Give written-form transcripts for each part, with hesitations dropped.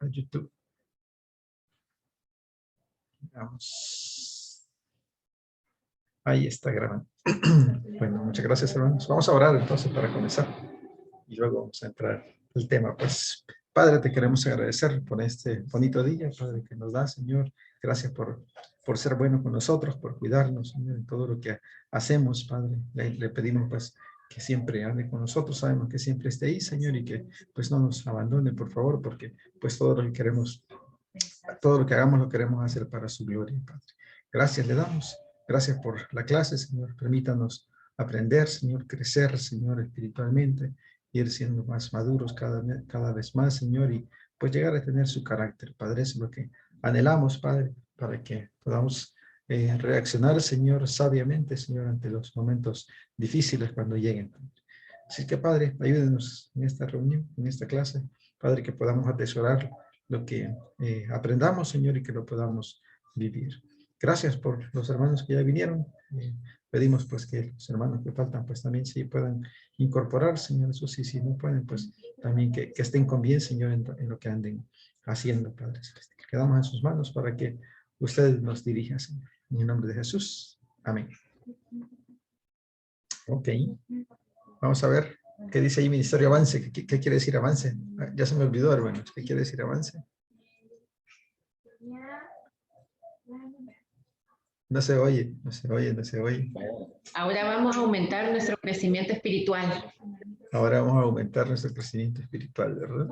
a YouTube. Vamos. Ahí está grabando. Bueno, muchas gracias, hermanos. Vamos a orar entonces para comenzar. Y luego vamos a entrar al tema. Pues, Padre, te queremos agradecer por este bonito día, Padre, que nos da, Señor. Gracias por ser bueno con nosotros, por cuidarnos, Señor, en todo lo que hacemos, Padre. Le pedimos, pues, que siempre hable con nosotros. Sabemos que siempre esté ahí, Señor, y que, pues, no nos abandone, por favor, porque, pues, todo lo que queremos, todo lo que hagamos lo queremos hacer para su gloria, Padre. Gracias le damos. Gracias por la clase, Señor. Permítanos aprender, Señor, crecer, Señor, espiritualmente, ir siendo más maduros cada vez más, Señor, y pues llegar a tener su carácter, Padre. Eso es lo que anhelamos, Padre, para que podamos reaccionar, Señor, sabiamente, Señor, ante los momentos difíciles cuando lleguen. Así que, Padre, ayúdenos en esta reunión, en esta clase, Padre, que podamos atesorar lo que aprendamos, Señor, y que lo podamos vivir. Gracias por los hermanos que ya vinieron. Pedimos pues que los hermanos que faltan pues también sí puedan incorporar, Señor Jesús, y si no pueden pues también que estén con bien, Señor, en lo que anden haciendo, Padre Celestial. Quedamos en sus manos para que usted nos dirija, Señor. En el nombre de Jesús. Amén. Ok. Vamos a ver qué dice ahí Ministerio Avance. ¿Qué quiere decir avance? Ya se me olvidó, hermanos. ¿Qué quiere decir avance? No se oye, no se oye, no se oye. Ahora vamos a aumentar nuestro crecimiento espiritual. Ahora vamos a aumentar nuestro crecimiento espiritual, ¿verdad?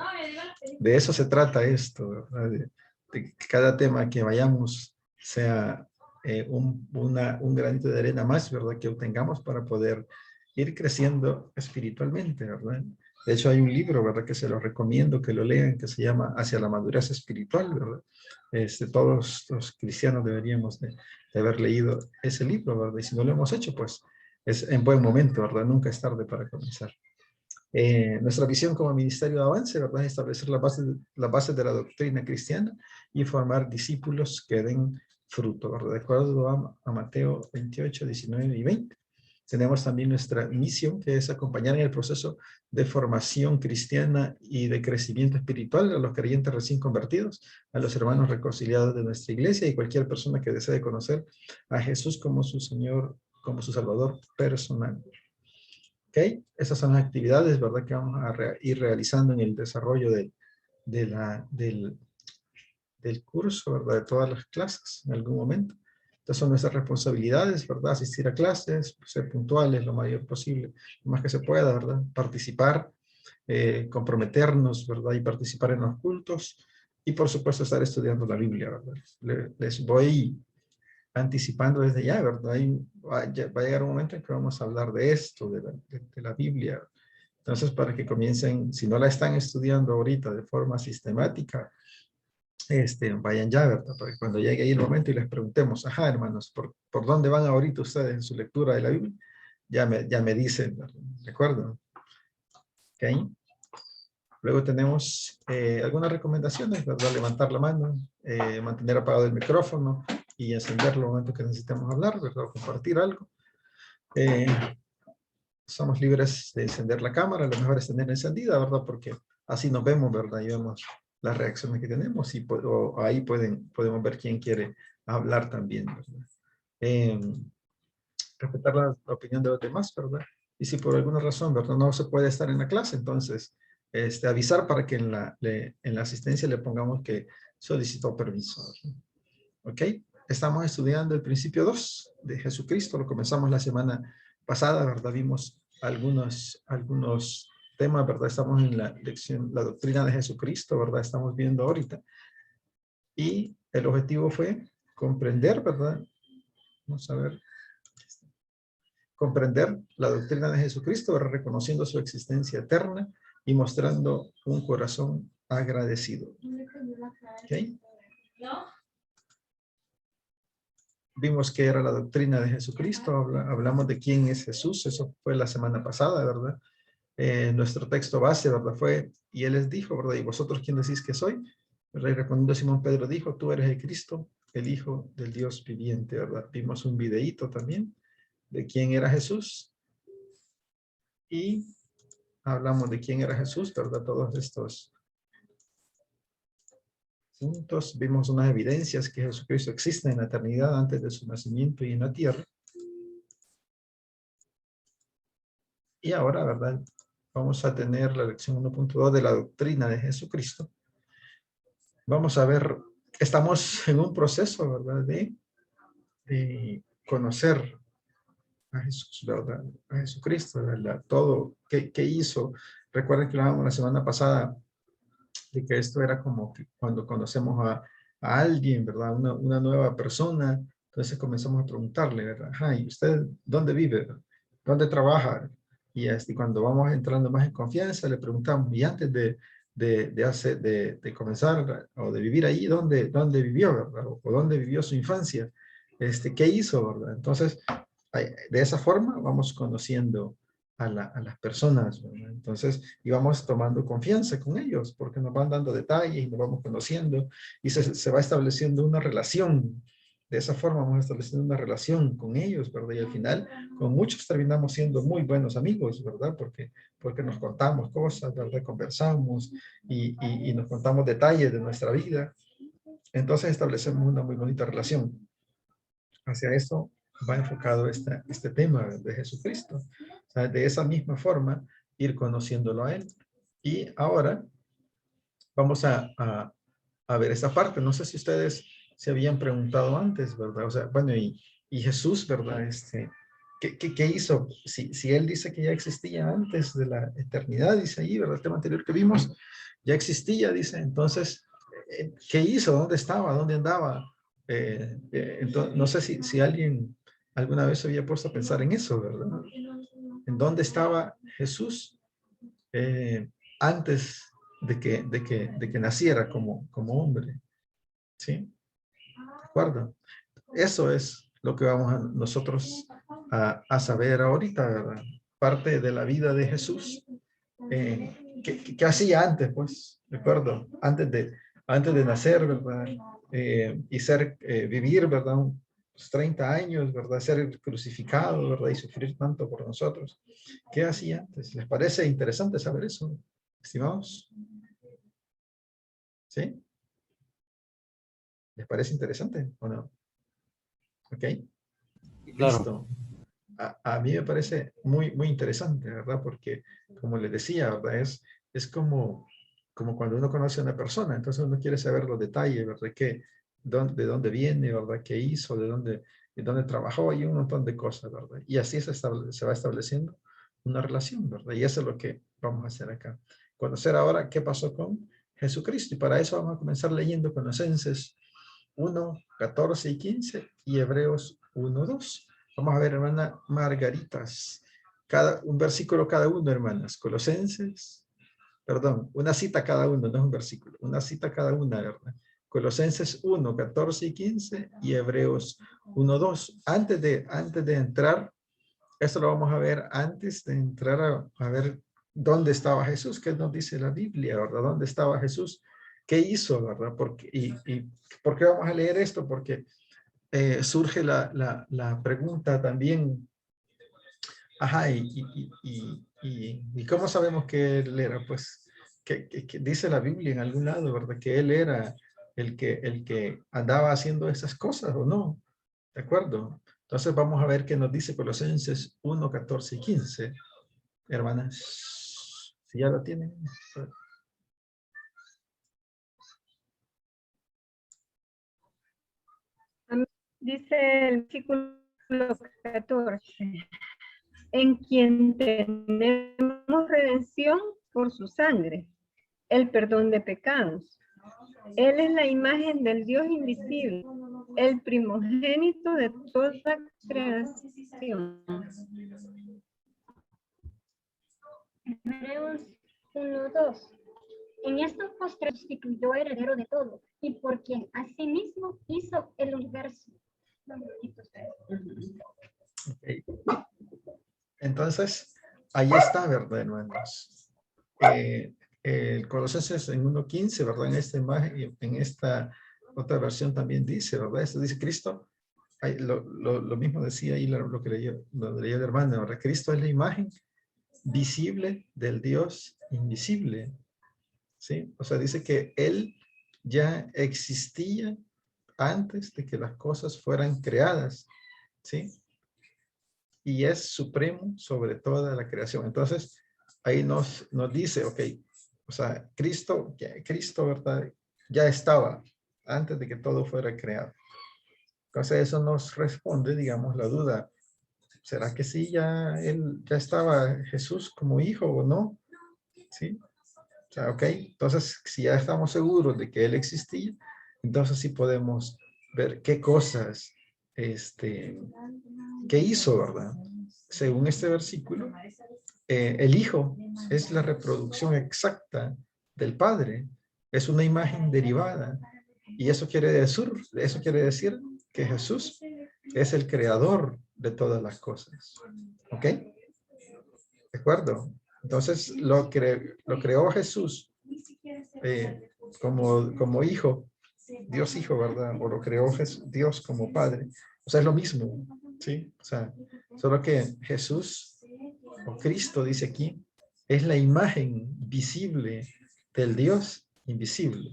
De eso se trata esto, ¿verdad? De que cada tema que vayamos sea un granito de arena más, ¿verdad? Que obtengamos para poder ir creciendo espiritualmente, ¿verdad? De hecho, hay un libro, ¿verdad? Que se lo recomiendo que lo lean, que se llama Hacia la madurez espiritual, ¿verdad? Todos los cristianos deberíamos de haber leído ese libro, ¿verdad? Y si no lo hemos hecho, pues es en buen momento, ¿verdad? Nunca es tarde para comenzar. Nuestra visión como Ministerio de Avance, ¿verdad? Es establecer las bases de la doctrina cristiana y formar discípulos que den fruto, ¿verdad? De acuerdo a Mateo 28, 19 y 20. Tenemos también nuestra misión, que es acompañar en el proceso de formación cristiana y de crecimiento espiritual a los creyentes recién convertidos, a los hermanos reconciliados de nuestra iglesia y cualquier persona que desee conocer a Jesús como su Señor, como su Salvador personal. ¿Ok? Esas son las actividades, ¿verdad? Que vamos a ir realizando en el desarrollo del curso, ¿verdad? De todas las clases en algún momento. Estas son nuestras responsabilidades, ¿verdad? Asistir a clases, ser puntuales lo mayor posible, lo más que se pueda, ¿verdad? Participar, comprometernos, ¿verdad? Y participar en los cultos. Y por supuesto estar estudiando la Biblia, ¿verdad? Les voy anticipando desde ya, ¿verdad? Va a llegar un momento en que vamos a hablar de esto, de la Biblia. Entonces, para que comiencen, si no la están estudiando ahorita de forma sistemática, vayan ya, ¿verdad? Para que cuando llegue ahí el momento y les preguntemos, ajá, hermanos, ¿por dónde van ahorita ustedes en su lectura de la Biblia? Ya me dicen, ¿de acuerdo? Ok. Luego tenemos algunas recomendaciones, ¿verdad? Levantar la mano, mantener apagado el micrófono y encenderlo en el momento que necesitemos hablar, ¿verdad? O compartir algo. Somos libres de encender la cámara, lo mejor es tenerla encendida, ¿verdad? Porque así nos vemos, ¿verdad? Y vemos las reacciones que tenemos y ahí podemos ver quién quiere hablar también, ¿verdad? Respetar la opinión de los demás, ¿verdad? Y si por alguna razón, ¿verdad? No se puede estar en la clase, entonces avisar para que en la asistencia le pongamos que solicitó permiso, ¿verdad? ¿Ok? Estamos estudiando el principio 2 de Jesucristo, lo comenzamos la semana pasada, ¿verdad? Vimos algunos temas, ¿verdad? Estamos en la lección, la doctrina de Jesucristo, ¿verdad? Estamos viendo ahorita. Y el objetivo fue comprender, ¿verdad? Vamos a ver. Comprender la doctrina de Jesucristo, ¿verdad? Reconociendo su existencia eterna y mostrando un corazón agradecido. ¿Ok? Vimos que era la doctrina de Jesucristo, hablamos de quién es Jesús, eso fue la semana pasada, ¿verdad? Nuestro texto base, ¿verdad? Fue, y él les dijo, ¿verdad? ¿Y vosotros quién decís que soy? ¿Verdad? Y respondiendo Simón Pedro dijo, tú eres el Cristo, el Hijo del Dios viviente, ¿verdad? Vimos un videíto también de quién era Jesús y hablamos de quién era Jesús, ¿verdad? Todos estos juntos, vimos unas evidencias que Jesucristo existe en la eternidad antes de su nacimiento y en la tierra. Y ahora, ¿verdad? Vamos a tener la lección 1.2 de la doctrina de Jesucristo. Vamos a ver, estamos en un proceso, ¿verdad? De conocer a Jesús, ¿verdad? A Jesucristo, ¿verdad? Todo, ¿qué hizo? Recuerden que hablábamos la semana pasada de que esto era como que cuando conocemos a alguien, ¿verdad? Una nueva persona, entonces comenzamos a preguntarle, ¿verdad? Ajá, ¿y usted dónde vive? ¿Dónde trabaja? Y así cuando vamos entrando más en confianza, le preguntamos, y antes de comenzar o de vivir ahí, ¿dónde vivió, verdad? O dónde vivió su infancia, ¿qué hizo, verdad? Entonces, de esa forma vamos conociendo a las personas, ¿verdad? Entonces, y vamos tomando confianza con ellos, porque nos van dando detalles y nos vamos conociendo, y se va estableciendo una relación. De esa forma vamos estableciendo una relación con ellos, ¿verdad? Y al final, con muchos terminamos siendo muy buenos amigos, ¿verdad? Porque nos contamos cosas, ¿verdad? Conversamos y nos contamos detalles de nuestra vida. Entonces establecemos una muy bonita relación. Hacia eso va enfocado este tema de Jesucristo. O sea, de esa misma forma, ir conociéndolo a Él. Y ahora vamos a ver esta parte. No sé si ustedes se habían preguntado antes, ¿verdad? O sea, bueno, y Jesús, ¿verdad? ¿Qué hizo? Si Él dice que ya existía antes de la eternidad, dice ahí, ¿verdad? El tema anterior que vimos, ya existía, dice. Entonces, ¿qué hizo? ¿Dónde estaba? ¿Dónde andaba? Entonces, no sé si alguien alguna vez se había puesto a pensar en eso, ¿verdad? ¿En dónde estaba Jesús antes de que naciera como hombre? ¿Sí? ¿De acuerdo? Eso es lo que vamos nosotros a saber ahorita, ¿verdad? Parte de la vida de Jesús. ¿Qué hacía antes, pues? ¿De acuerdo? Antes de nacer, ¿verdad? Y vivir, ¿verdad? Unos 30 años, ¿verdad? Ser crucificado, ¿verdad? Y sufrir tanto por nosotros. ¿Qué hacía antes? ¿Les parece interesante saber eso, estimados? ¿Sí? ¿Les parece interesante o no? ¿Ok? Claro. Listo. A mí me parece muy, muy interesante, ¿verdad? Porque, como les decía, ¿verdad? Es como cuando uno conoce a una persona, entonces uno quiere saber los detalles, ¿verdad? De dónde viene, ¿verdad? ¿Qué hizo? De dónde trabajó? Y un montón de cosas, ¿verdad? Y así se va estableciendo una relación, ¿verdad? Y eso es lo que vamos a hacer acá. Conocer ahora qué pasó con Jesucristo. Y para eso vamos a comenzar leyendo Colosenses 1, 14 y 15 y Hebreos 1, 2. Vamos a ver, hermana Margaritas, un versículo cada uno, hermanas. Colosenses, perdón, una cita cada uno, no es un versículo, una cita cada una, ¿verdad? Colosenses 1, 14 y 15 y Hebreos 1, 2. Antes de entrar, esto lo vamos a ver antes de entrar a ver dónde estaba Jesús, qué nos dice la Biblia, ¿verdad? ¿Dónde estaba Jesús? ¿Qué hizo, verdad? ¿Y por qué vamos a leer esto? Porque surge la pregunta también, ajá, ¿y cómo sabemos que él era? Pues, que dice la Biblia en algún lado, ¿verdad? Que él era el que andaba haciendo esas cosas, ¿o no? ¿De acuerdo? Entonces vamos a ver qué nos dice Colosenses 1, 14 y 15. Hermanas, si ya lo tienen. Dice el versículo 14, en quien tenemos redención por su sangre, el perdón de pecados. Él es la imagen del Dios invisible, el primogénito de toda creación. Hebreos 1:2. En esto constituyó heredero de todo, y por quien asimismo hizo el universo. Okay. Entonces, ahí está, ¿verdad, hermanos? El Colosenses en 1.15, ¿verdad? En esta imagen, en esta otra versión también dice, ¿verdad? Esto dice Cristo, lo mismo decía ahí lo que leyó el hermano, ¿verdad? Cristo es la imagen visible del Dios invisible, ¿sí? O sea, dice que Él ya existía antes de que las cosas fueran creadas, ¿sí? Y es supremo sobre toda la creación. Entonces, ahí nos dice, ok, o sea, Cristo, ¿verdad? Ya estaba antes de que todo fuera creado. Entonces, eso nos responde, digamos, la duda. ¿Será que sí ya estaba Jesús como hijo o no? ¿Sí? O sea, ok, entonces si ya estamos seguros de que él existía, entonces sí podemos ver qué cosas, qué hizo, ¿verdad? Según este versículo, el hijo es la reproducción exacta del padre, es una imagen derivada. Y eso quiere decir que Jesús es el creador de todas las cosas. ¿Ok? ¿De acuerdo? Entonces lo creó Jesús como hijo, Dios hijo, ¿verdad? O lo creó Dios como padre. O sea, es lo mismo, ¿sí? O sea, solo que Jesús o Cristo, dice aquí, es la imagen visible del Dios invisible.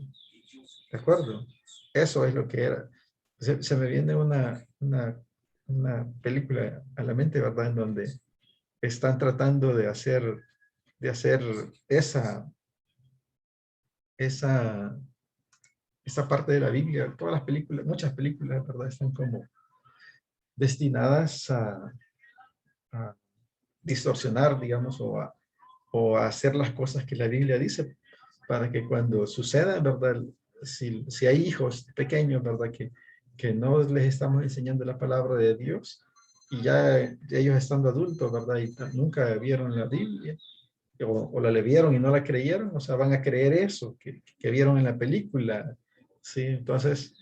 ¿De acuerdo? Eso es lo que era. Se me viene una película a la mente, ¿verdad? En donde están tratando de hacer esa parte de la Biblia. Todas las películas, muchas películas, ¿verdad? Están como destinadas a distorsionar, digamos, o a hacer las cosas que la Biblia dice, para que cuando suceda, ¿verdad? Si hay hijos pequeños, ¿verdad? Que no les estamos enseñando la palabra de Dios y ya ellos estando adultos, ¿verdad? Y nunca vieron la Biblia o la leyeron y no la creyeron, o sea, van a creer eso que vieron en la película, ¿sí? Entonces,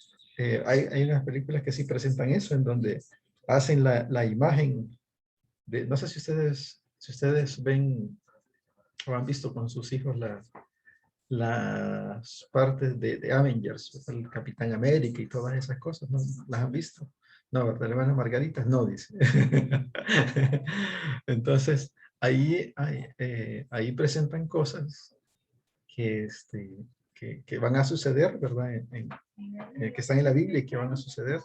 hay unas películas que sí presentan eso, en donde hacen la imagen de, no sé si ustedes ven o han visto con sus hijos las partes de Avengers, el Capitán América y todas esas cosas, ¿no? ¿Las han visto? No, ¿verdad? Hermana Margarita, no, dice. Entonces, ahí presentan cosas que, que van a suceder, ¿verdad? Que están en la Biblia y que van a suceder,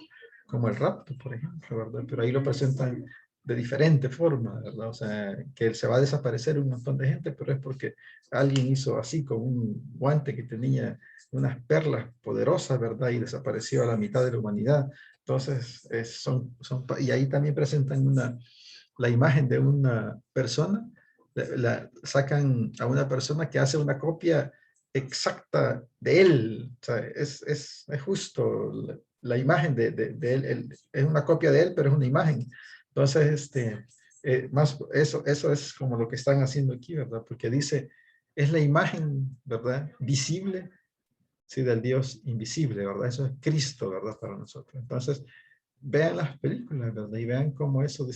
como el rapto, por ejemplo, ¿verdad? Pero ahí lo presentan de diferente forma, ¿verdad? O sea, que se va a desaparecer un montón de gente, pero es porque alguien hizo así con un guante que tenía unas perlas poderosas, ¿verdad? Y desapareció a la mitad de la humanidad. Entonces, y ahí también presentan la imagen de una persona, sacan a una persona que hace una copia exacta de él. O sea, es justo la imagen de él, es una copia de él, pero es una imagen. Entonces, eso es como lo que están haciendo aquí, ¿verdad? Porque dice, es la imagen, ¿verdad? Visible, sí, del Dios invisible, ¿verdad? Eso es Cristo, ¿verdad? Para nosotros. Entonces, vean las películas, ¿verdad? Y vean cómo eso,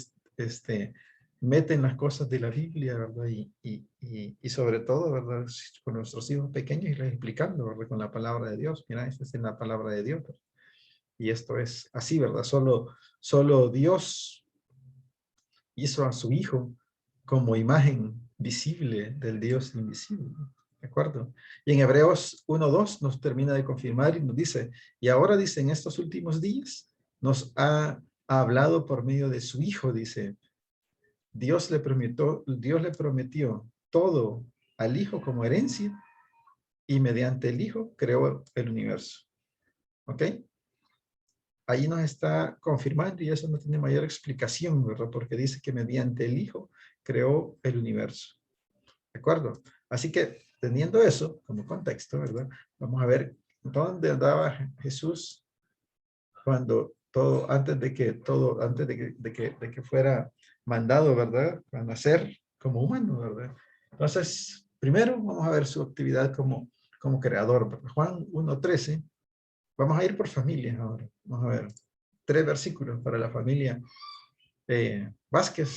meten las cosas de la Biblia, ¿verdad? Y sobre todo, ¿verdad? Con nuestros hijos pequeños y les explicando, ¿verdad? Con la palabra de Dios. Mira, esta es en la palabra de Dios. ¿Verdad? Y esto es así, ¿verdad? Solo Dios hizo a su hijo como imagen visible del Dios invisible. ¿De acuerdo? Y en Hebreos 1:2 nos termina de confirmar y nos dice, y ahora dice, en estos últimos días nos ha hablado por medio de su hijo, dice, Dios le prometió todo al hijo como herencia y mediante el hijo creó el universo. ¿Ok? Ahí nos está confirmando y eso no tiene mayor explicación, ¿verdad? Porque dice que mediante el hijo creó el universo. ¿De acuerdo? Así que teniendo eso como contexto, ¿verdad? Vamos a ver dónde andaba Jesús cuando antes de que fuera mandado, ¿verdad? A nacer como humano, ¿verdad? Entonces, primero vamos a ver su actividad como creador, ¿verdad? Juan 1:13. Vamos a ir por familias ahora. Vamos a ver 3 versículos para la familia Vázquez.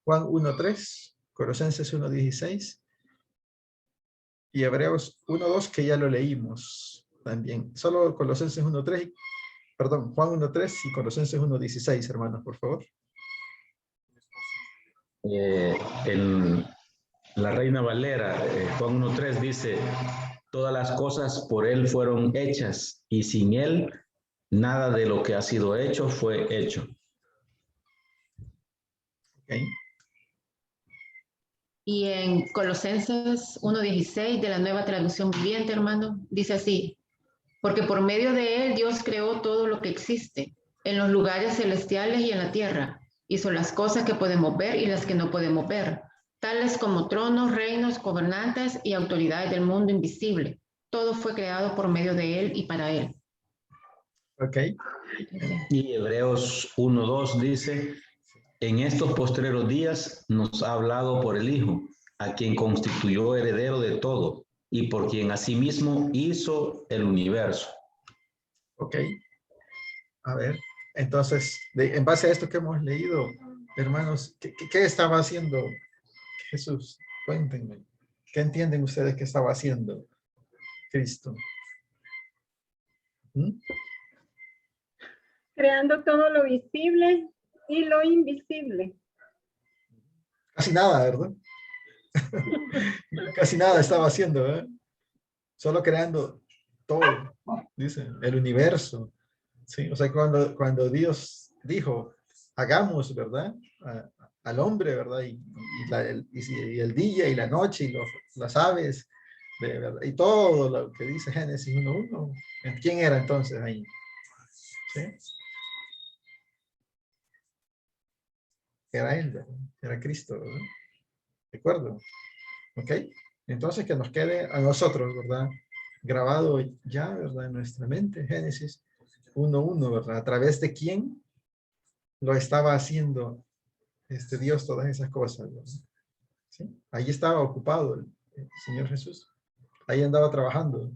Juan 1:3, Colosenses 1:16 y Hebreos 1:2, que ya lo leímos también. Solo Colosenses 1:3, perdón, Juan 1:3 y Colosenses 1:16, hermanos, por favor. En la Reina Valera, Juan 1:3 dice, Todas las cosas por él fueron hechas, y sin él nada de lo que ha sido hecho fue hecho. ¿Ok? Y en Colosenses 1:16 de la Nueva Traducción Viviente, hermano, dice así: porque por medio de él Dios creó todo lo que existe, en los lugares celestiales y en la tierra. Hizo las cosas que podemos ver y las que no podemos ver, tales como tronos, reinos, gobernantes y autoridades del mundo invisible. Todo fue creado por medio de él y para él. ¿Ok? Y Hebreos 1:2 dice: en estos postreros días nos ha hablado por el Hijo, a quien constituyó heredero de todo, y por quien asimismo hizo el universo. ¿Ok? A ver, entonces, en base a esto que hemos leído, hermanos, ¿qué estaba haciendo Jesús? Cuéntenme. ¿Qué entienden ustedes que estaba haciendo Cristo? ¿Mm? Creando todo lo visible y lo invisible. Casi nada, ¿verdad? Casi nada estaba haciendo, ¿eh? Solo creando todo, dice, el universo. Sí, o sea, cuando Dios dijo, hagamos, ¿verdad? Al hombre, ¿verdad? Y el día y la noche y las aves, ¿verdad? Y todo lo que dice Génesis 1:1. ¿Quién era entonces ahí? ¿Sí? Era él, ¿verdad? Era Cristo, ¿verdad? ¿De acuerdo? ¿Ok? Entonces que nos quede a nosotros, ¿verdad? Grabado ya, ¿verdad? En nuestra mente, Génesis 1:1, ¿verdad? A través de quién lo estaba haciendo Dios todas esas cosas, ¿verdad? ¿Sí? Ahí estaba ocupado el Señor Jesús. Ahí andaba trabajando,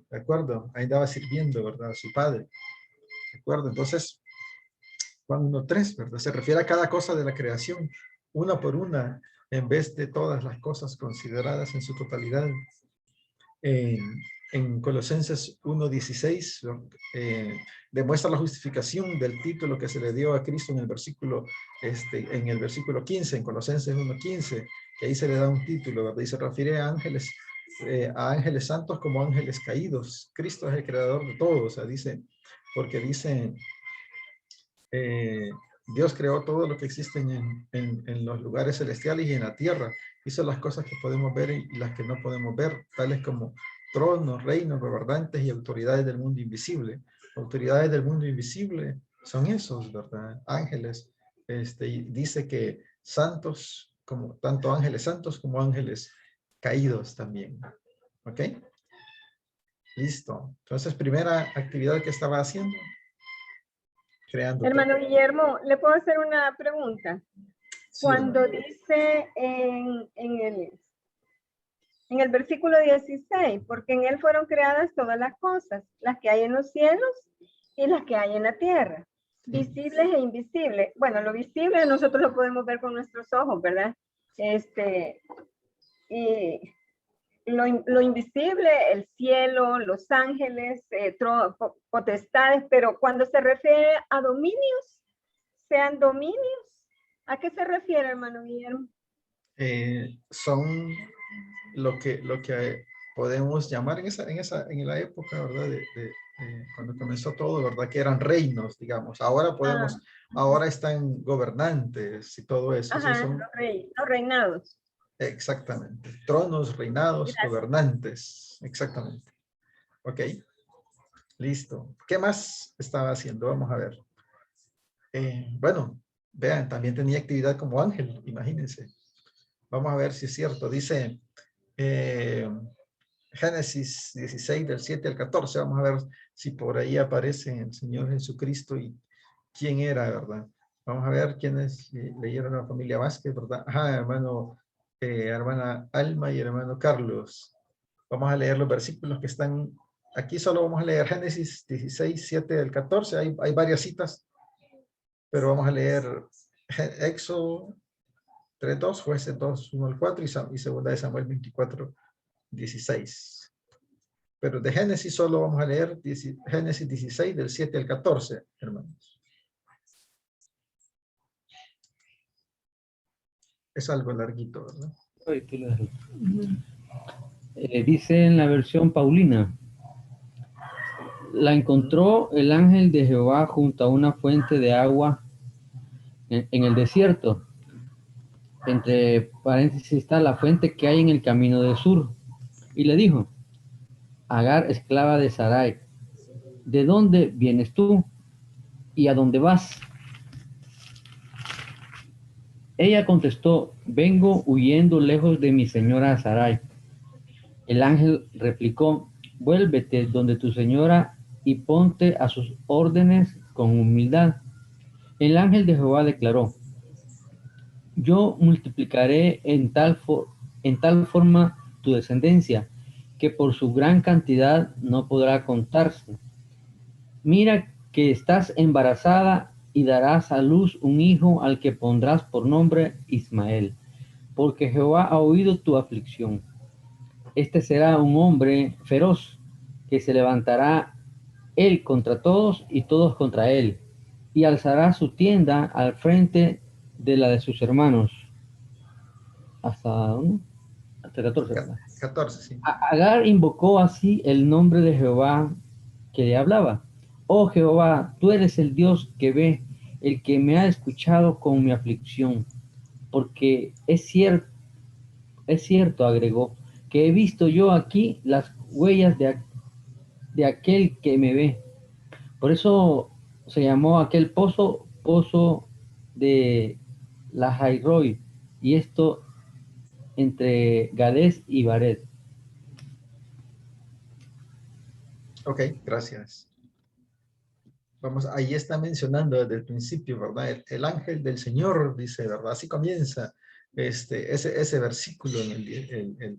¿de acuerdo? Ahí andaba sirviendo, ¿verdad? A su Padre, ¿de acuerdo? Entonces, Juan 1:3, ¿verdad? Se refiere a cada cosa de la creación, una por una, en vez de todas las cosas consideradas en su totalidad. En Colosenses 1:16 demuestra la justificación del título que se le dio a Cristo en el versículo 15, en Colosenses 1:15, que ahí se le da un título, ¿verdad? Y se refiere a ángeles santos como ángeles caídos. Cristo es el creador de todo, o sea, porque dice, Dios creó todo lo que existe en los lugares celestiales y en la tierra. Hizo las cosas que podemos ver y las que no podemos ver, tales como tronos, reinos, gobernantes y autoridades del mundo invisible. Autoridades del mundo invisible son esos, ¿verdad? Ángeles. Y dice que santos, como tanto ángeles santos como ángeles caídos también. ¿Ok? Listo. Entonces, primera actividad que estaba haciendo, creando. Hermano Guillermo, ¿le puedo hacer una pregunta? Sí, Cuando hermano. dice en el versículo 16, porque en él fueron creadas todas las cosas, las que hay en los cielos y las que hay en la tierra, visibles e invisibles. Bueno, lo visible nosotros lo podemos ver con nuestros ojos, ¿verdad? Y lo invisible, el cielo, los ángeles, potestades, pero cuando se refiere a dominios, sean dominios, ¿a qué se refiere, hermano Guillermo? Son lo que podemos llamar en la época, ¿verdad? Cuando comenzó todo, ¿verdad? Que eran reinos, digamos. Ahora están gobernantes y todo eso. Sí, Ajá, los reinados. exactamente. Tronos, reinados, Gracias. gobernantes. Exactamente. Ok. Listo. ¿Qué más estaba haciendo? Vamos a ver. Bueno, vean, también tenía actividad como ángel, imagínense. Vamos a ver si es cierto. Dice Génesis 16, del 7 al 14. Vamos a ver si por ahí aparece el Señor Jesucristo y quién era, ¿verdad? Vamos a ver quiénes leyeron a la familia Vázquez, ¿verdad? Ajá, hermana Alma y hermano Carlos. Vamos a leer los versículos que están aquí. Solo vamos a leer Génesis 16, 7 al 14. Hay varias citas, pero vamos a leer Éxodo 3:2, Jueces 2:1 al 4 y segunda de Samuel 24:16. Pero de Génesis solo vamos a leer Génesis 16 del 7 al 14, hermanos. Es algo larguito, ¿verdad? Dice en la versión Paulina, la encontró el ángel de Jehová junto a una fuente de agua en el desierto. Entre paréntesis está la fuente que hay en el camino del sur. Y le dijo, Agar, esclava de Sarai, ¿de dónde vienes tú y a dónde vas? Ella contestó, vengo huyendo lejos de mi señora Sarai. El ángel replicó, vuélvete donde tu señora y ponte a sus órdenes con humildad. El ángel de Jehová declaró, yo multiplicaré en tal forma tu descendencia, que por su gran cantidad no podrá contarse. Mira que estás embarazada y darás a luz un hijo al que pondrás por nombre Ismael, porque Jehová ha oído tu aflicción. Este será un hombre feroz, que se levantará él contra todos y todos contra él, y alzará su tienda al frente de la de sus hermanos. ¿Hasta dónde? Hasta el 14. 14, sí. Agar invocó así el nombre de Jehová que le hablaba. Oh Jehová, tú eres el Dios que ve, el que me ha escuchado con mi aflicción. Porque es cierto, agregó, que he visto yo aquí las huellas de aquel que me ve. Por eso se llamó aquel pozo de la Jairoi, y esto entre Gadés y Baret. Ok, gracias. Vamos, ahí está mencionando desde el principio, ¿verdad? El ángel del Señor, dice, ¿verdad? Así comienza ese versículo en el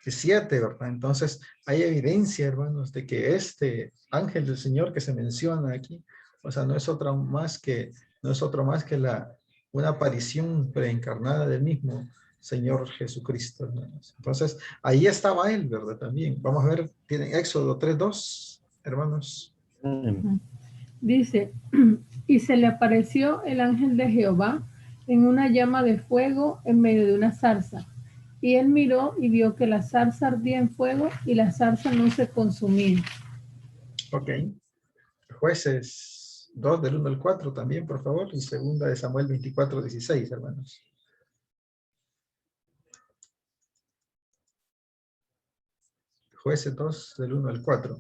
7, ¿verdad? Entonces, hay evidencia, hermanos, de que este ángel del Señor que se menciona aquí, o sea, no es otro más que una aparición preencarnada del mismo Señor Jesucristo, hermanos. Entonces, ahí estaba él, ¿verdad? También. Vamos a ver, tienen Éxodo 3:2, hermanos. Dice, y se le apareció el ángel de Jehová en una llama de fuego en medio de una zarza. Y él miró y vio que la zarza ardía en fuego y la zarza no se consumía. Ok. Jueces 2 del 1 al 4 también, por favor. Y segunda de Samuel 24:16, hermanos. Jueces 2 del 1 al 4.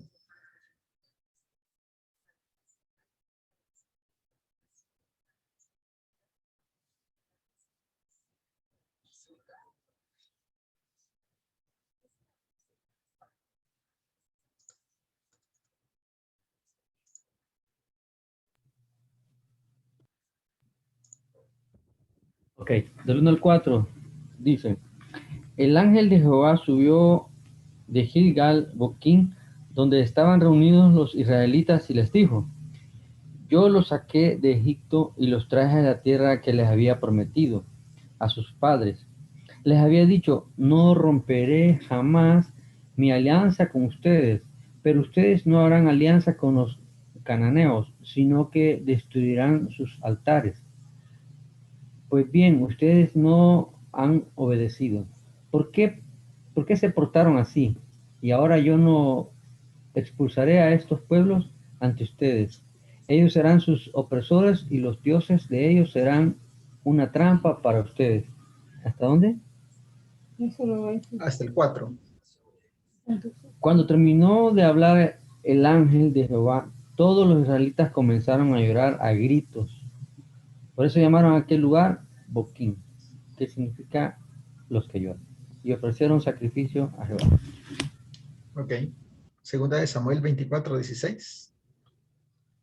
Ok, del 1 al 4 dice, el ángel de Jehová subió de Gilgal, Boquín, donde estaban reunidos los israelitas, y les dijo, yo los saqué de Egipto y los traje a la tierra que les había prometido a sus padres. Les había dicho, no romperé jamás mi alianza con ustedes, pero ustedes no harán alianza con los cananeos, sino que destruirán sus altares. Pues bien, ustedes no han obedecido. ¿Por qué se portaron así? Y ahora yo no expulsaré a estos pueblos ante ustedes. Ellos serán sus opresores y los dioses de ellos serán una trampa para ustedes. ¿Hasta dónde? Hasta el 4. Cuando terminó de hablar el ángel de Jehová, todos los israelitas comenzaron a llorar a gritos. Por eso llamaron a aquel lugar Boquín, que significa los que lloran. Y ofrecieron sacrificio a Jehová. Ok. Segunda de Samuel 24:16.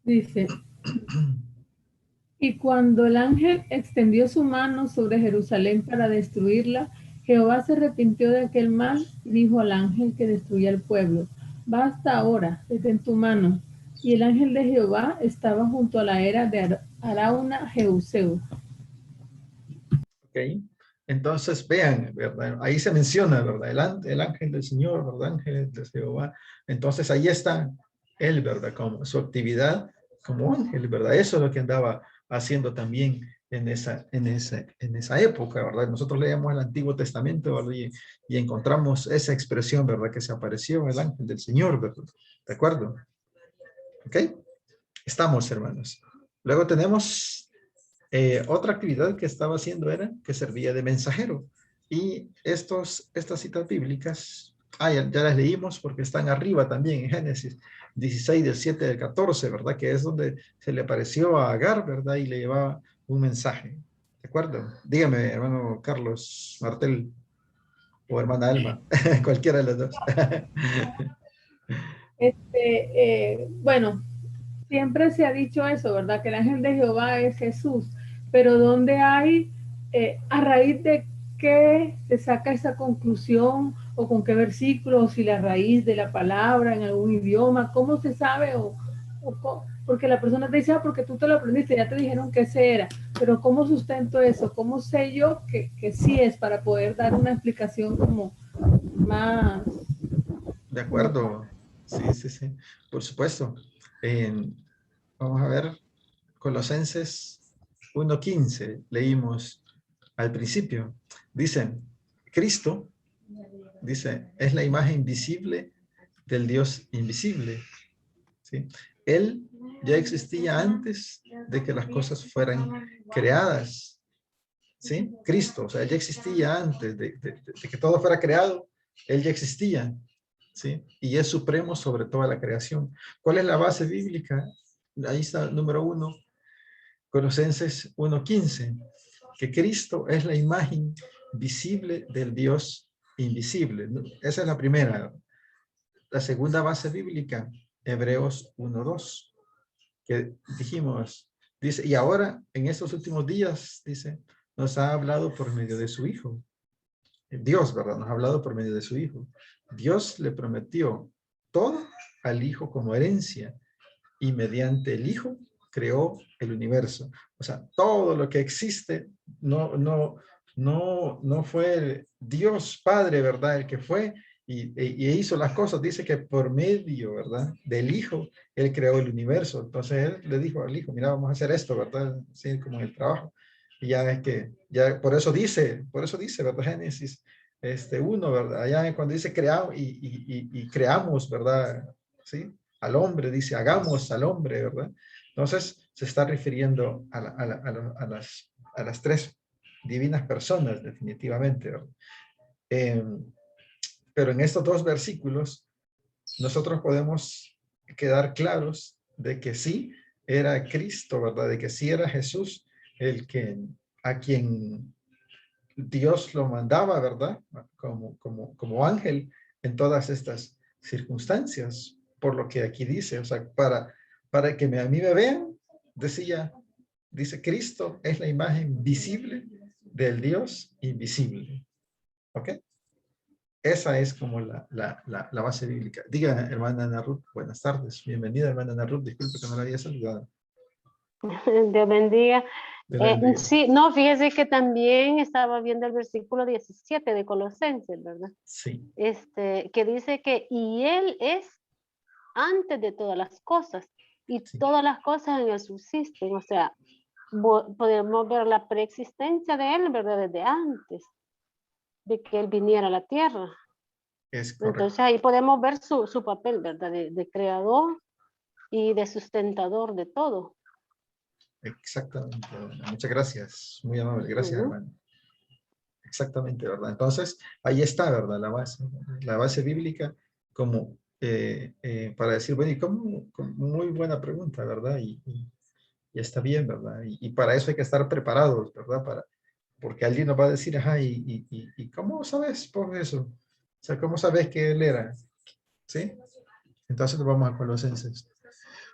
Dice, y cuando el ángel extendió su mano sobre Jerusalén para destruirla, Jehová se arrepintió de aquel mal y dijo al ángel que destruía el pueblo, basta ahora, detén tu mano. Y el ángel de Jehová estaba junto a la era de Arauna Jeuseo. Ok. Entonces, vean, ¿verdad? Ahí se menciona, ¿verdad? El ángel del Señor, ¿verdad? Ángel de Jehová. Entonces, ahí está él, ¿verdad? Como su actividad como ángel, ¿verdad? Eso es lo que andaba haciendo también en esa época, ¿verdad? Nosotros leemos el Antiguo Testamento, ¿verdad? Y encontramos esa expresión, ¿verdad? Que se apareció el ángel del Señor, ¿verdad? ¿De acuerdo? ¿Ok? Estamos, hermanos. Luego tenemos otra actividad que estaba haciendo era que servía de mensajero. Y estas citas bíblicas, ya las leímos porque están arriba también en Génesis 16, del 7 al 14, ¿verdad? Que es donde se le apareció a Agar, ¿verdad? Y le llevaba un mensaje. ¿De acuerdo? Dígame, hermano Carlos Martel o hermana Alma, cualquiera de los dos. Bueno, siempre se ha dicho eso, ¿verdad? Que el ángel de Jehová es Jesús, pero ¿dónde hay, a raíz de qué se saca esa conclusión o con qué versículo, o si la raíz de la palabra en algún idioma, cómo se sabe porque la persona te dice, porque tú te lo aprendiste, ya te dijeron que ese era, pero ¿cómo sustento eso? ¿Cómo sé yo que sí es para poder dar una explicación como más? De acuerdo. Sí. Por supuesto. Vamos a ver, Colosenses 1:15, leímos al principio. Dice, Cristo, dice, es la imagen visible del Dios invisible. ¿Sí? Él ya existía antes de que las cosas fueran creadas. ¿Sí? Cristo, o sea, él ya existía antes de que todo fuera creado. Él ya existía. ¿Sí? Y es supremo sobre toda la creación. ¿Cuál es la base bíblica? Ahí está, número 1, Colosenses 1:15, que Cristo es la imagen visible del Dios invisible. Esa es la primera. La segunda base bíblica, Hebreos 1:2, que dijimos, dice, y ahora en estos últimos días, dice, nos ha hablado por medio de su Hijo. Dios, ¿verdad? Nos ha hablado por medio de su Hijo. Dios le prometió todo al Hijo como herencia y mediante el Hijo creó el universo. O sea, todo lo que existe no fue Dios Padre, ¿verdad? El que fue y hizo las cosas. Dice que por medio, ¿verdad? Del Hijo, Él creó el universo. Entonces Él le dijo al Hijo, mira, vamos a hacer esto, ¿verdad? Sí, como en el trabajo. Y ya es que, ya por eso dice, ¿verdad? Génesis 1, ¿verdad? Allá cuando dice creamos y creamos, ¿verdad? ¿Sí? Al hombre, dice, hagamos al hombre, ¿verdad? Entonces, se está refiriendo a las tres divinas personas, definitivamente, ¿verdad? Pero en estos dos versículos, nosotros podemos quedar claros de que sí era Cristo, ¿verdad? De que sí era Jesús a quien Dios lo mandaba, ¿verdad? Como ángel en todas estas circunstancias, por lo que aquí dice, o sea, para que a mí me vean, dice Cristo es la imagen visible del Dios invisible. ¿Ok? Esa es como la base bíblica. Diga, hermana Ana Ruth, buenas tardes. Bienvenida, hermana Ana Ruth. Disculpe que no la había saludado. Dios bendiga. Bendiga. Sí, no, fíjese que también estaba viendo el versículo 17 de Colosenses, ¿verdad? Sí. Que dice que y Él es antes de todas las cosas y Sí. todas las cosas en Él subsisten. O sea, podemos ver la preexistencia de Él, ¿verdad? Desde antes de que Él viniera a la tierra. Es correcto. Entonces ahí podemos ver su papel, ¿verdad? De creador y de sustentador de todo. Exactamente. Muchas gracias. Muy amable. Gracias, hermano. Exactamente, ¿verdad? Entonces, ahí está, ¿verdad? La base bíblica como para decir, bueno, y como muy buena pregunta, ¿verdad? Y está bien, ¿verdad? Y para eso hay que estar preparados, ¿verdad? Porque alguien nos va a decir, ajá, ¿y cómo sabes por eso? O sea, ¿cómo sabes que él era? ¿Sí? Entonces nos vamos a Colosenses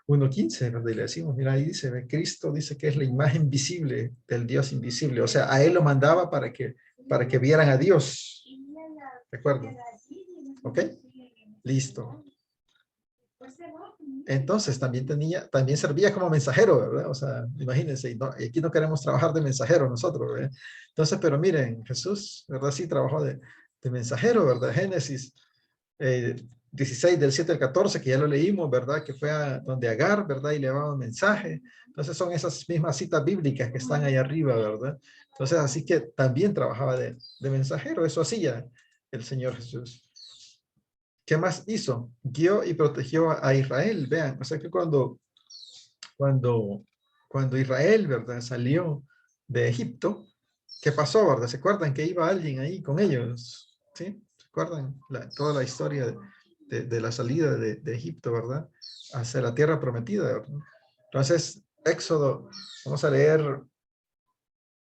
1:15, ¿verdad? Y le decimos, mira, ahí dice, Cristo dice que es la imagen visible del Dios invisible. O sea, a él lo mandaba para que vieran a Dios. ¿De acuerdo? ¿Ok? Listo. Entonces también servía como mensajero, ¿verdad? O sea, imagínense, y aquí no queremos trabajar de mensajero nosotros, ¿verdad? Entonces, pero miren, Jesús, ¿verdad? Sí trabajó de mensajero, ¿verdad? Génesis 16 del 7 al 14, que ya lo leímos, ¿verdad? Que fue a donde Agar, ¿verdad? Y le llevaba un mensaje. Entonces son esas mismas citas bíblicas que están ahí arriba, ¿verdad? Entonces así que también trabajaba de mensajero, eso hacía el Señor Jesús. ¿Qué más hizo? Guió y protegió a Israel, vean, o sea que cuando Israel, ¿verdad? Salió de Egipto, ¿qué pasó, verdad? ¿Se acuerdan que iba alguien ahí con ellos? ¿Sí? ¿Se acuerdan? Toda la historia de la salida de Egipto, ¿verdad? Hacia la tierra prometida, ¿verdad? Entonces, Éxodo, vamos a leer,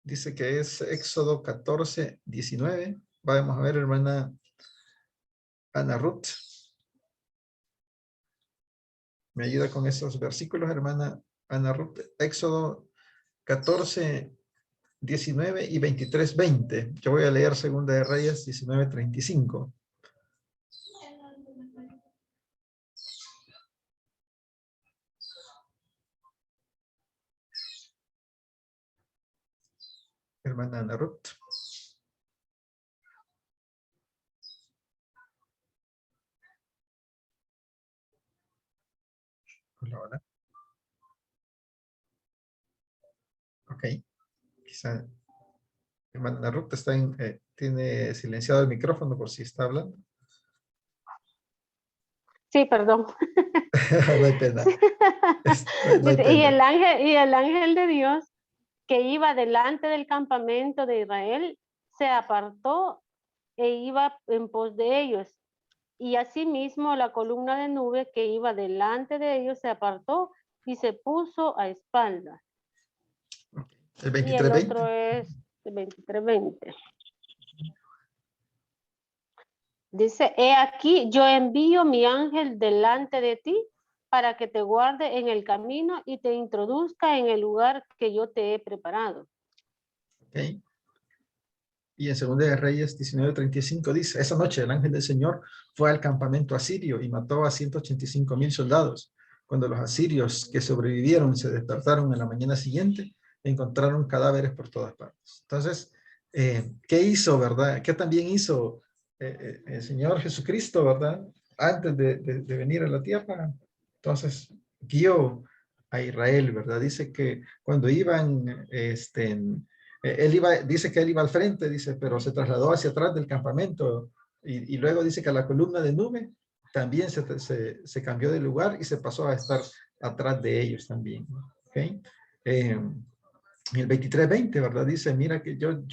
dice que es Éxodo 14, 19. Vamos a ver, hermana Ana Ruth. ¿Me ayuda con esos versículos, hermana Ana Ruth? Éxodo 14, 19 y 23, 20. Yo voy a leer Segunda de Reyes 19, 35. Hermana Ana Ruth. Hola, hola. Ok. Quizá hermana Ruth está tiene silenciado el micrófono por si está hablando. Sí, perdón. No hay pena. No hay pena. Y el ángel de Dios que iba delante del campamento de Israel se apartó e iba en pos de ellos. Y asimismo la columna de nube que iba delante de ellos se apartó y se puso a espaldas. El 23, y el 20. otro es el 23:20. Dice, he aquí, yo envío mi ángel delante de ti para que te guarde en el camino y te introduzca en el lugar que yo te he preparado. Okay. Y en Segunda de Reyes 19:35 dice, esa noche el ángel del Señor fue al campamento asirio y mató a 185,000 soldados. Cuando los asirios que sobrevivieron se despertaron en la mañana siguiente, encontraron cadáveres por todas partes. Entonces, ¿qué hizo, verdad? ¿Qué también hizo el Señor Jesucristo, verdad? Antes de venir a la tierra. Entonces, guió a Israel, ¿verdad? Dice que cuando iban, dice que él iba al frente, dice, pero se trasladó hacia atrás del campamento y luego dice que la columna de nube también se cambió de lugar y se pasó a estar atrás de ellos también. ¿Okay? El 23:20, ¿verdad? Dice, mira que yo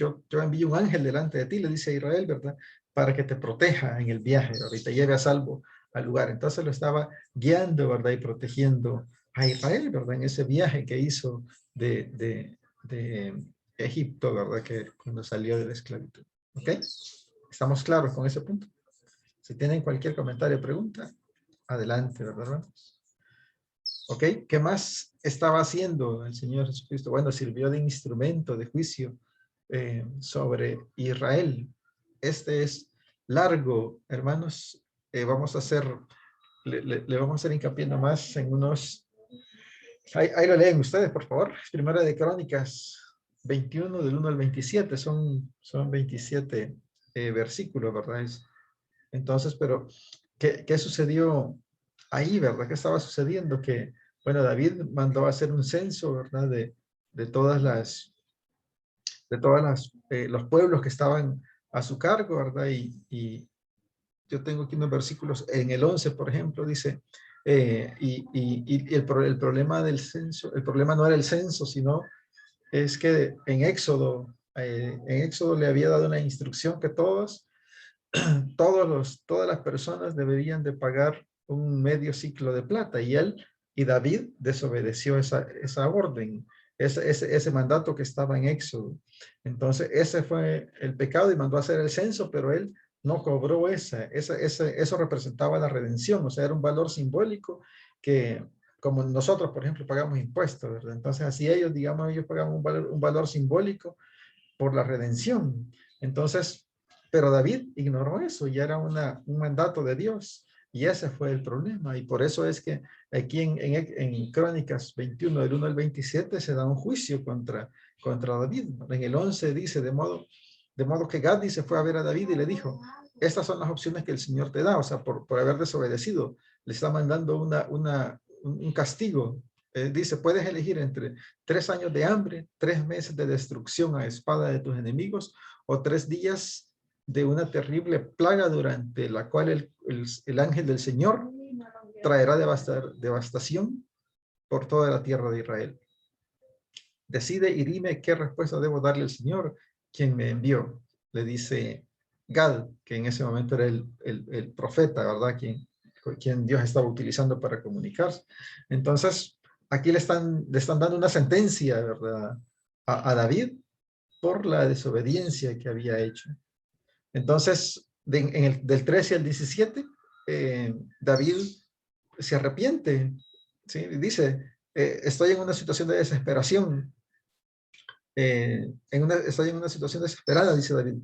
envío un ángel delante de ti, le dice a Israel, ¿verdad? Para que te proteja en el viaje, ¿verdad? Y te lleve a salvo al lugar. Entonces lo estaba guiando, ¿verdad? Y protegiendo a Israel, ¿verdad? En ese viaje que hizo de Egipto, ¿verdad? Que cuando salió de la esclavitud. ¿Ok? ¿Estamos claros con ese punto? Si tienen cualquier comentario o pregunta, adelante, ¿verdad? ¿Ok? ¿Qué más estaba haciendo el Señor Jesucristo? Bueno, sirvió de instrumento de juicio sobre Israel. Este es largo, hermanos. Vamos a hacer, le vamos a hacer hincapié nomás en unos... Ahí lo leen ustedes, por favor. Primera de Crónicas 21, del 1 al 27. Son 27 versículos, ¿verdad? Entonces, pero, ¿qué sucedió ahí, verdad? ¿Qué estaba sucediendo? Que, bueno, David mandó a hacer un censo, ¿verdad? De todas los pueblos que estaban a su cargo, ¿verdad? Y yo tengo aquí unos versículos, en el 11, por ejemplo, dice, el problema del censo, el problema no era el censo, sino es que en Éxodo le había dado una instrucción que todas las personas deberían de pagar un medio ciclo de plata, y David desobedeció esa orden, ese mandato que estaba en Éxodo. Entonces ese fue el pecado y mandó a hacer el censo, pero él no cobró eso representaba la redención, o sea, era un valor simbólico que, como nosotros, por ejemplo, pagamos impuestos, ¿verdad? Entonces así ellos pagaban un valor simbólico por la redención. Entonces, pero David ignoró eso, ya era un mandato de Dios, y ese fue el problema, y por eso es que aquí en Crónicas 21, del 1 al 27, se da un juicio contra David. En el 11 dice, de modo que Gad se fue a ver a David y le dijo, estas son las opciones que el Señor te da, o sea, por haber desobedecido. Le está mandando un castigo. Dice, puedes elegir entre 3 años de hambre, 3 meses de destrucción a espada de tus enemigos, o 3 días de una terrible plaga durante la cual el ángel del Señor traerá devastación por toda la tierra de Israel. Decide y dime qué respuesta debo darle al Señor, quien me envió. Le dice Gad, que en ese momento era el profeta, ¿verdad? Quien Dios estaba utilizando para comunicarse. Entonces, aquí le están dando una sentencia, ¿verdad? A David por la desobediencia que había hecho. Entonces, del 13 al 17, David se arrepiente, ¿sí? Dice, estoy en una situación de desesperación. Estoy en una situación desesperada, dice David.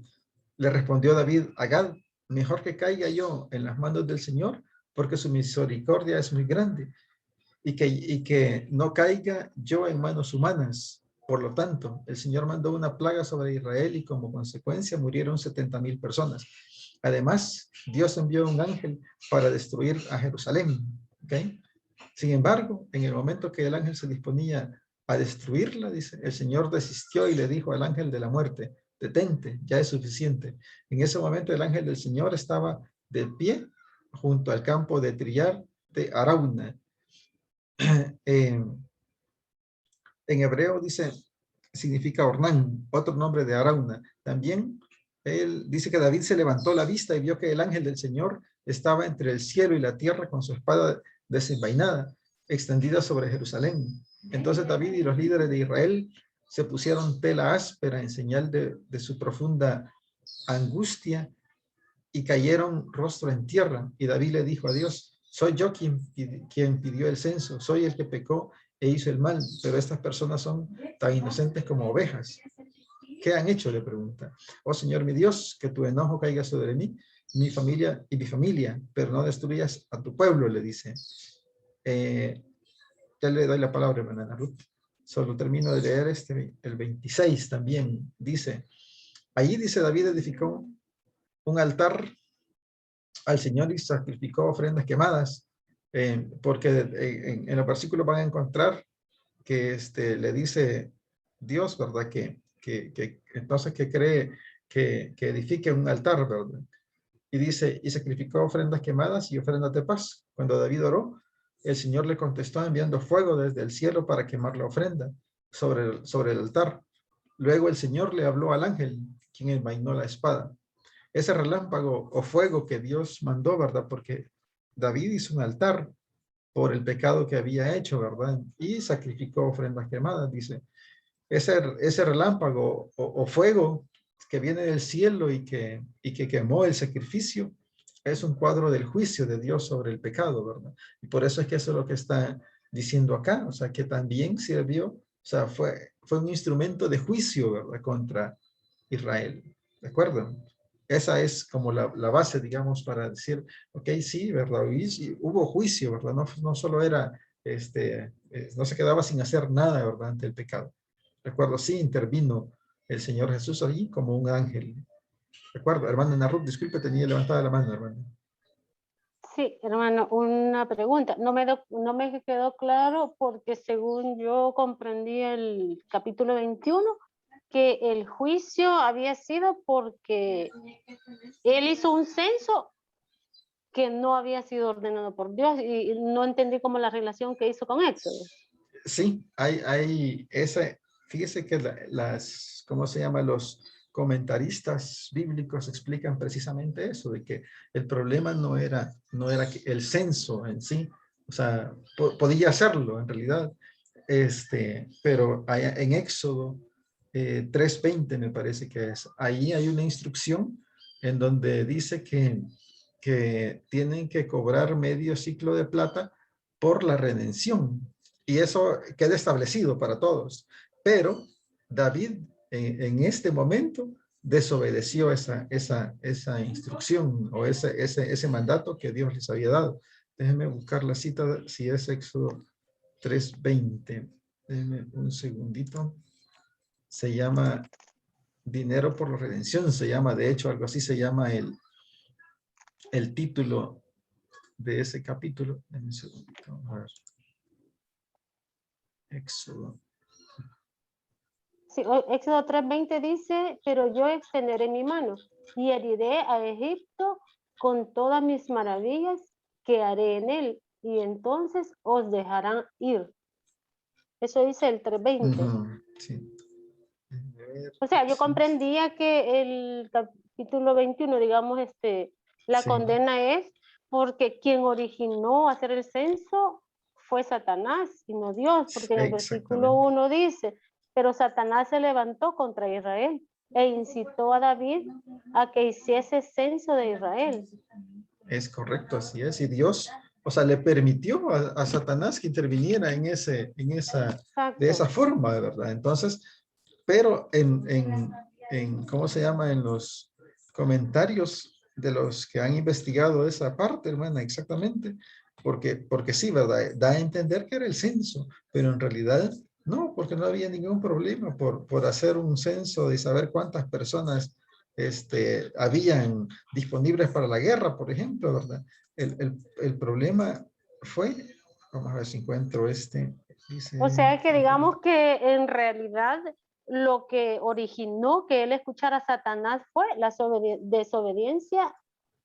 Le respondió David a Gad, mejor que caiga yo en las manos del Señor, porque su misericordia es muy grande, y que no caiga yo en manos humanas. Por lo tanto, el Señor mandó una plaga sobre Israel y como consecuencia murieron 70,000 personas. Además, Dios envió un ángel para destruir a Jerusalén. ¿Okay? Sin embargo, en el momento que el ángel se disponía a destruirla, dice, el Señor desistió y le dijo al ángel de la muerte, detente, ya es suficiente. En ese momento el ángel del Señor estaba de pie junto al campo de trillar de Arauna. En hebreo dice, significa Ornán, otro nombre de Arauna. También él dice que David se levantó la vista y vio que el ángel del Señor estaba entre el cielo y la tierra con su espada desenvainada, extendida sobre Jerusalén. Entonces David y los líderes de Israel se pusieron tela áspera en señal de su profunda angustia y cayeron rostro en tierra. Y David le dijo a Dios, soy yo quien pidió el censo, soy el que pecó e hizo el mal, pero estas personas son tan inocentes como ovejas. ¿Qué han hecho?, le pregunta. Oh Señor mi Dios, que tu enojo caiga sobre mí, mi familia, pero no destruyas a tu pueblo, le dice. Ya le doy la palabra, hermana Ruth. Solo termino de leer el 26 también. Dice, allí dice David edificó un altar al Señor y sacrificó ofrendas quemadas, porque en los versículos van a encontrar que le dice Dios, ¿verdad? Que entonces que cree que edifique un altar, ¿verdad? Y dice, y sacrificó ofrendas quemadas y ofrendas de paz. Cuando David oró, el Señor le contestó enviando fuego desde el cielo para quemar la ofrenda sobre el altar. Luego el Señor le habló al ángel, quien envainó la espada. Ese relámpago o fuego que Dios mandó, ¿verdad? Porque David hizo un altar por el pecado que había hecho, ¿verdad? Y sacrificó ofrendas quemadas, dice. Ese relámpago o fuego que viene del cielo y que quemó el sacrificio, es un cuadro del juicio de Dios sobre el pecado, ¿verdad? Y por eso es que eso es lo que está diciendo acá, o sea, que también sirvió, o sea, fue un instrumento de juicio, ¿verdad? Contra Israel, ¿de acuerdo? Esa es como la base, digamos, para decir, ok, sí, ¿verdad? Y hubo juicio, ¿verdad? No solo era, no se quedaba sin hacer nada, ¿verdad? Ante el pecado. ¿De acuerdo? Sí intervino el Señor Jesús allí como un ángel. ¿De acuerdo? Hermana Ana Ruth, disculpe, tenía levantada la mano, hermano. Sí, hermano, una pregunta. No me quedó claro porque según yo comprendí el capítulo 21, que el juicio había sido porque él hizo un censo que no había sido ordenado por Dios y no entendí como la relación que hizo con Éxodo. Sí, hay esa, fíjese que ¿cómo se llama? Los comentaristas bíblicos explican precisamente eso, de que el problema no era el censo en sí, o sea, podía hacerlo en realidad, pero en Éxodo 3:20 me parece que es, ahí hay una instrucción en donde dice que tienen que cobrar medio ciclo de plata por la redención, y eso queda establecido para todos, pero David en este momento desobedeció esa instrucción o ese mandato que Dios les había dado. Déjenme buscar la cita, si es Éxodo 3:20. Déjenme un segundito. Se llama dinero por la redención, se llama, de hecho, algo así se llama el título de ese capítulo. En un segundito, vamos a ver. Éxodo. Sí, Éxodo 3:20 dice, pero yo extenderé mi mano y heriré a Egipto con todas mis maravillas que haré en él, y entonces os dejarán ir. Eso dice el 3:20. Sí. O sea, yo comprendía que el capítulo 21, digamos, la Sí. condena es porque quien originó hacer el censo fue Satanás y no Dios, porque en el versículo 1 dice, pero Satanás se levantó contra Israel e incitó a David a que hiciese censo de Israel. Es correcto, así es. Y Dios, o sea, le permitió a Satanás que interviniera de esa forma, de verdad. Entonces, pero ¿cómo se llama? En los comentarios de los que han investigado esa parte, hermana, exactamente, porque sí, ¿verdad? Da a entender que era el censo, pero en realidad no, porque no había ningún problema por hacer un censo y saber cuántas personas habían disponibles para la guerra, por ejemplo, ¿verdad? El problema fue, vamos a ver si encuentro dice, o sea que digamos que en realidad lo que originó que él escuchara a Satanás fue la desobediencia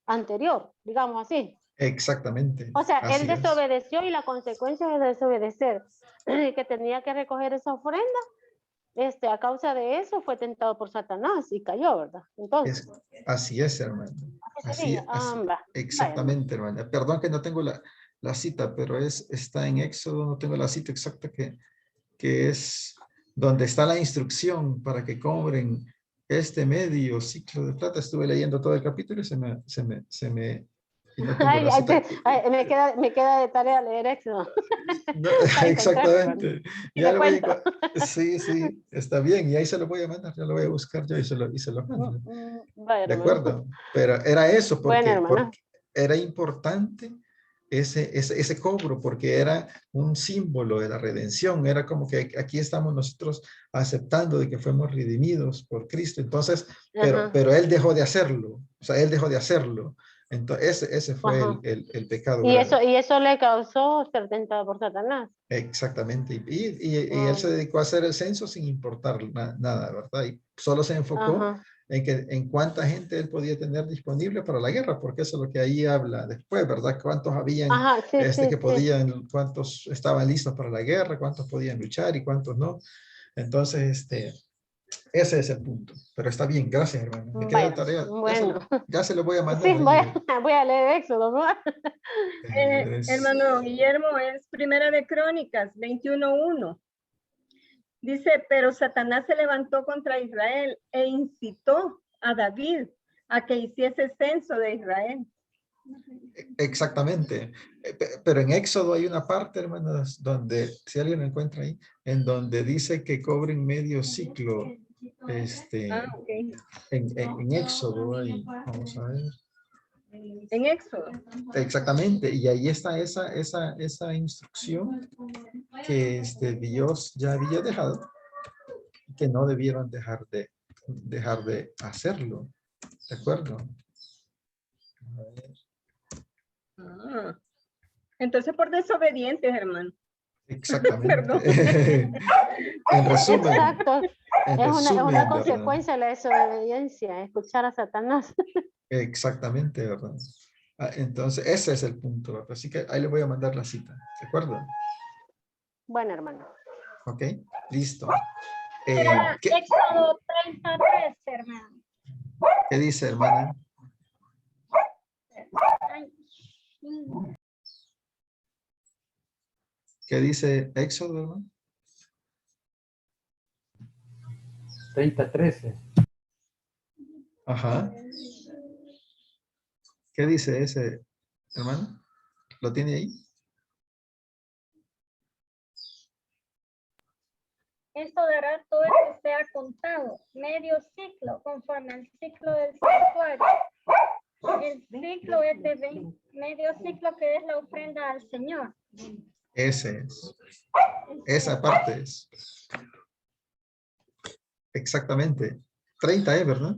anterior, digamos así. Exactamente. O sea, él así es. desobedeció y la consecuencia de desobedecer, que tenía que recoger esa ofrenda, a causa de eso fue tentado por Satanás y cayó, ¿verdad? Entonces. Así es, hermano. Así, exactamente, hermana. Perdón que no tengo la cita, pero está en Éxodo, no tengo la cita exacta que es donde está la instrucción para que cobren este medio ciclo de plata. Estuve leyendo todo el capítulo y se me y no tengo la cita. Me queda de tarea leer Éxodo. No, exactamente. Ya lo voy sí, está bien. Y ahí se lo voy a mandar. Ya lo voy a buscar yo y se lo mando. Vaya, de acuerdo. Pero era eso, porque era importante ese cobro, porque era un símbolo de la redención. Era como que aquí estamos nosotros aceptando de que fuimos redimidos por Cristo. Entonces, pero él dejó de hacerlo. O sea, él dejó de hacerlo. Entonces, ese fue el pecado. Y eso le causó ser tentado por Satanás. Exactamente. Y él se dedicó a hacer el censo sin importar nada, ¿verdad? Y solo se enfocó en cuánta gente él podía tener disponible para la guerra, porque eso es lo que ahí habla después, ¿verdad? Cuántos habían podían, cuántos estaban listos para la guerra, cuántos podían luchar y cuántos no. Entonces, ese es el punto. Pero está bien, gracias, hermano. Me queda de tarea. Bueno. Ya se lo voy a mandar. Sí, voy a leer Éxodo, ¿no? Hermano Guillermo, es Primera de Crónicas 21:1. Dice, pero Satanás se levantó contra Israel e incitó a David a que hiciese censo de Israel. Exactamente. Pero en Éxodo hay una parte, hermanos, donde, si alguien lo encuentra ahí, en donde dice que cobren medio ciclo. En Éxodo, ahí, vamos a ver. En Éxodo. Exactamente, y ahí está esa instrucción que Dios ya había dejado, que no debieron dejar de hacerlo. ¿De acuerdo? Entonces por desobedientes, hermano. Exactamente. En resumen. Exacto. Es una consecuencia de la desobediencia, escuchar a Satanás. Exactamente, ¿verdad? Entonces, ese es el punto, ¿verdad? Así que ahí le voy a mandar la cita, ¿de acuerdo? Bueno, hermano. Ok, listo. Éxodo 33, hermano. ¿Qué dice, hermana? ¿Qué dice Éxodo, hermano? 30:13. Ajá. ¿Qué dice ese, hermano? ¿Lo tiene ahí? Esto dará todo el que sea contado, medio ciclo, conforme al ciclo del santuario. El ciclo es de medio ciclo, que es la ofrenda al Señor. Ese es. Esa parte es. Exactamente. 30, ¿verdad?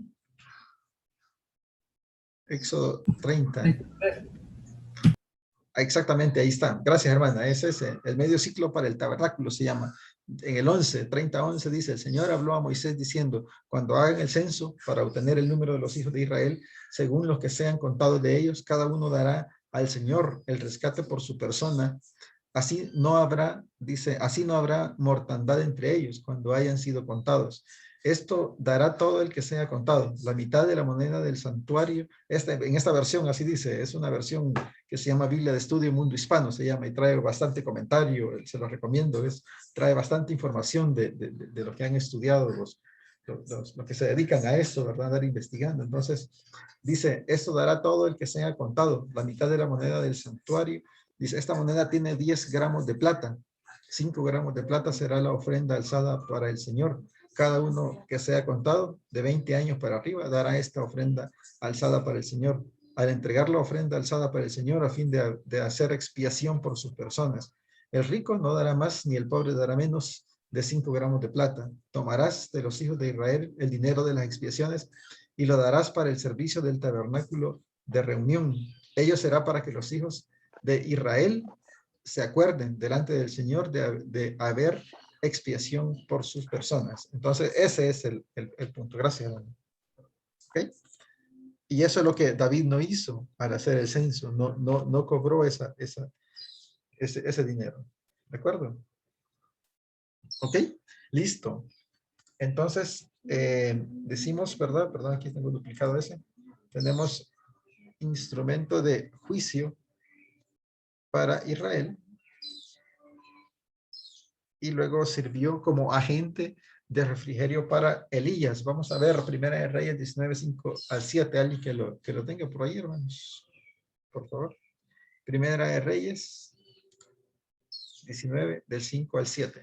Éxodo 30. Exactamente, ahí está. Gracias, hermana. Ese es el medio ciclo para el tabernáculo, se llama. En el 30:11 dice, el Señor habló a Moisés diciendo, cuando hagan el censo para obtener el número de los hijos de Israel, según los que sean contados de ellos, cada uno dará al Señor el rescate por su persona. Así no habrá, dice, así no habrá mortandad entre ellos cuando hayan sido contados. Esto dará todo el que sea contado, la mitad de la moneda del santuario. En esta versión, así dice, es una versión que se llama Biblia de Estudio Mundo Hispano, se llama, y trae bastante comentario, se lo recomiendo, trae bastante información de lo que han estudiado los que se dedican a esto, ¿verdad? Andar investigando. Entonces, dice, esto dará todo el que sea contado, la mitad de la moneda del santuario. Dice, esta moneda tiene 10 gramos de plata, 5 gramos de plata será la ofrenda alzada para el Señor. Cada uno que sea contado de 20 años para arriba dará esta ofrenda alzada para el Señor. Al entregar la ofrenda alzada para el Señor a fin de hacer expiación por sus personas. El rico no dará más ni el pobre dará menos de 5 gramos de plata. Tomarás de los hijos de Israel el dinero de las expiaciones y lo darás para el servicio del tabernáculo de reunión. Ello será para que los hijos de Israel se acuerden delante del Señor de haber expiación por sus personas. Entonces, ese es el punto. Gracias, hermano. ¿Okay? Y eso es lo que David no hizo al hacer el censo. No cobró ese dinero. ¿De acuerdo? ¿Ok? Listo. Entonces, decimos, ¿verdad? Perdón, aquí tengo duplicado ese. Tenemos instrumento de juicio para Israel. Y luego sirvió como agente de refrigerio para Elías. Vamos a ver Primera de Reyes 19:5-7. Alguien que lo tenga por ahí, hermanos. Por favor. Primera de Reyes 19, del 5 al 7.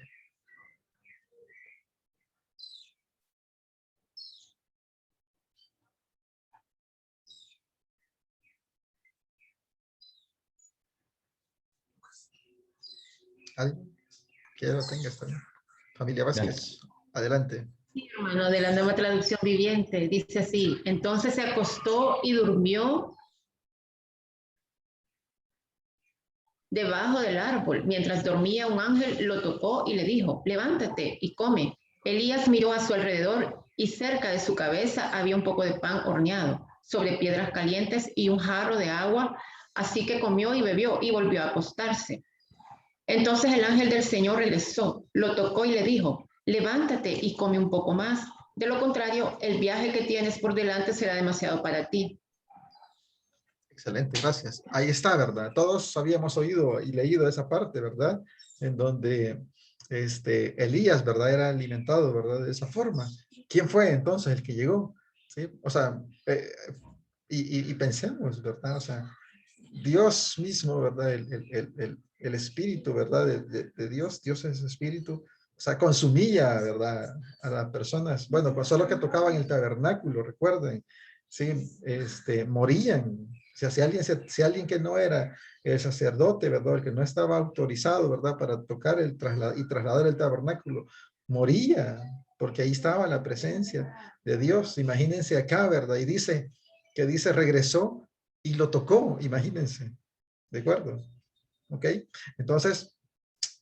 ¿Alguien que lo tenga? Está bien. Familia Vázquez, adelante. Sí, hermano, de la Nueva Traducción Viviente, dice así, entonces se acostó y durmió debajo del árbol. Mientras dormía, un ángel lo tocó y le dijo, levántate y come. Elías miró a su alrededor y cerca de su cabeza había un poco de pan horneado sobre piedras calientes y un jarro de agua, así que comió y bebió y volvió a acostarse. Entonces el ángel del Señor regresó, lo tocó y le dijo, levántate y come un poco más. De lo contrario, el viaje que tienes por delante será demasiado para ti. Excelente, gracias. Ahí está, ¿verdad? Todos habíamos oído y leído esa parte, ¿verdad? En donde Elías, ¿verdad? Era alimentado, ¿verdad? De esa forma. ¿Quién fue entonces el que llegó? ¿Sí? O sea, y pensemos, ¿verdad? O sea, Dios mismo, ¿verdad? El espíritu, ¿verdad? De Dios, Dios es espíritu, o sea, consumía, ¿verdad? A las personas, bueno, pues solo que tocaban el tabernáculo, recuerden, sí, morían. O sea, si alguien que no era el sacerdote, ¿verdad? El que no estaba autorizado, ¿verdad? Para tocar y trasladar el tabernáculo, moría, porque ahí estaba la presencia de Dios. Imagínense acá, ¿verdad? Y dice, regresó y lo tocó, imagínense, ¿de acuerdo? ¿Ok? Entonces,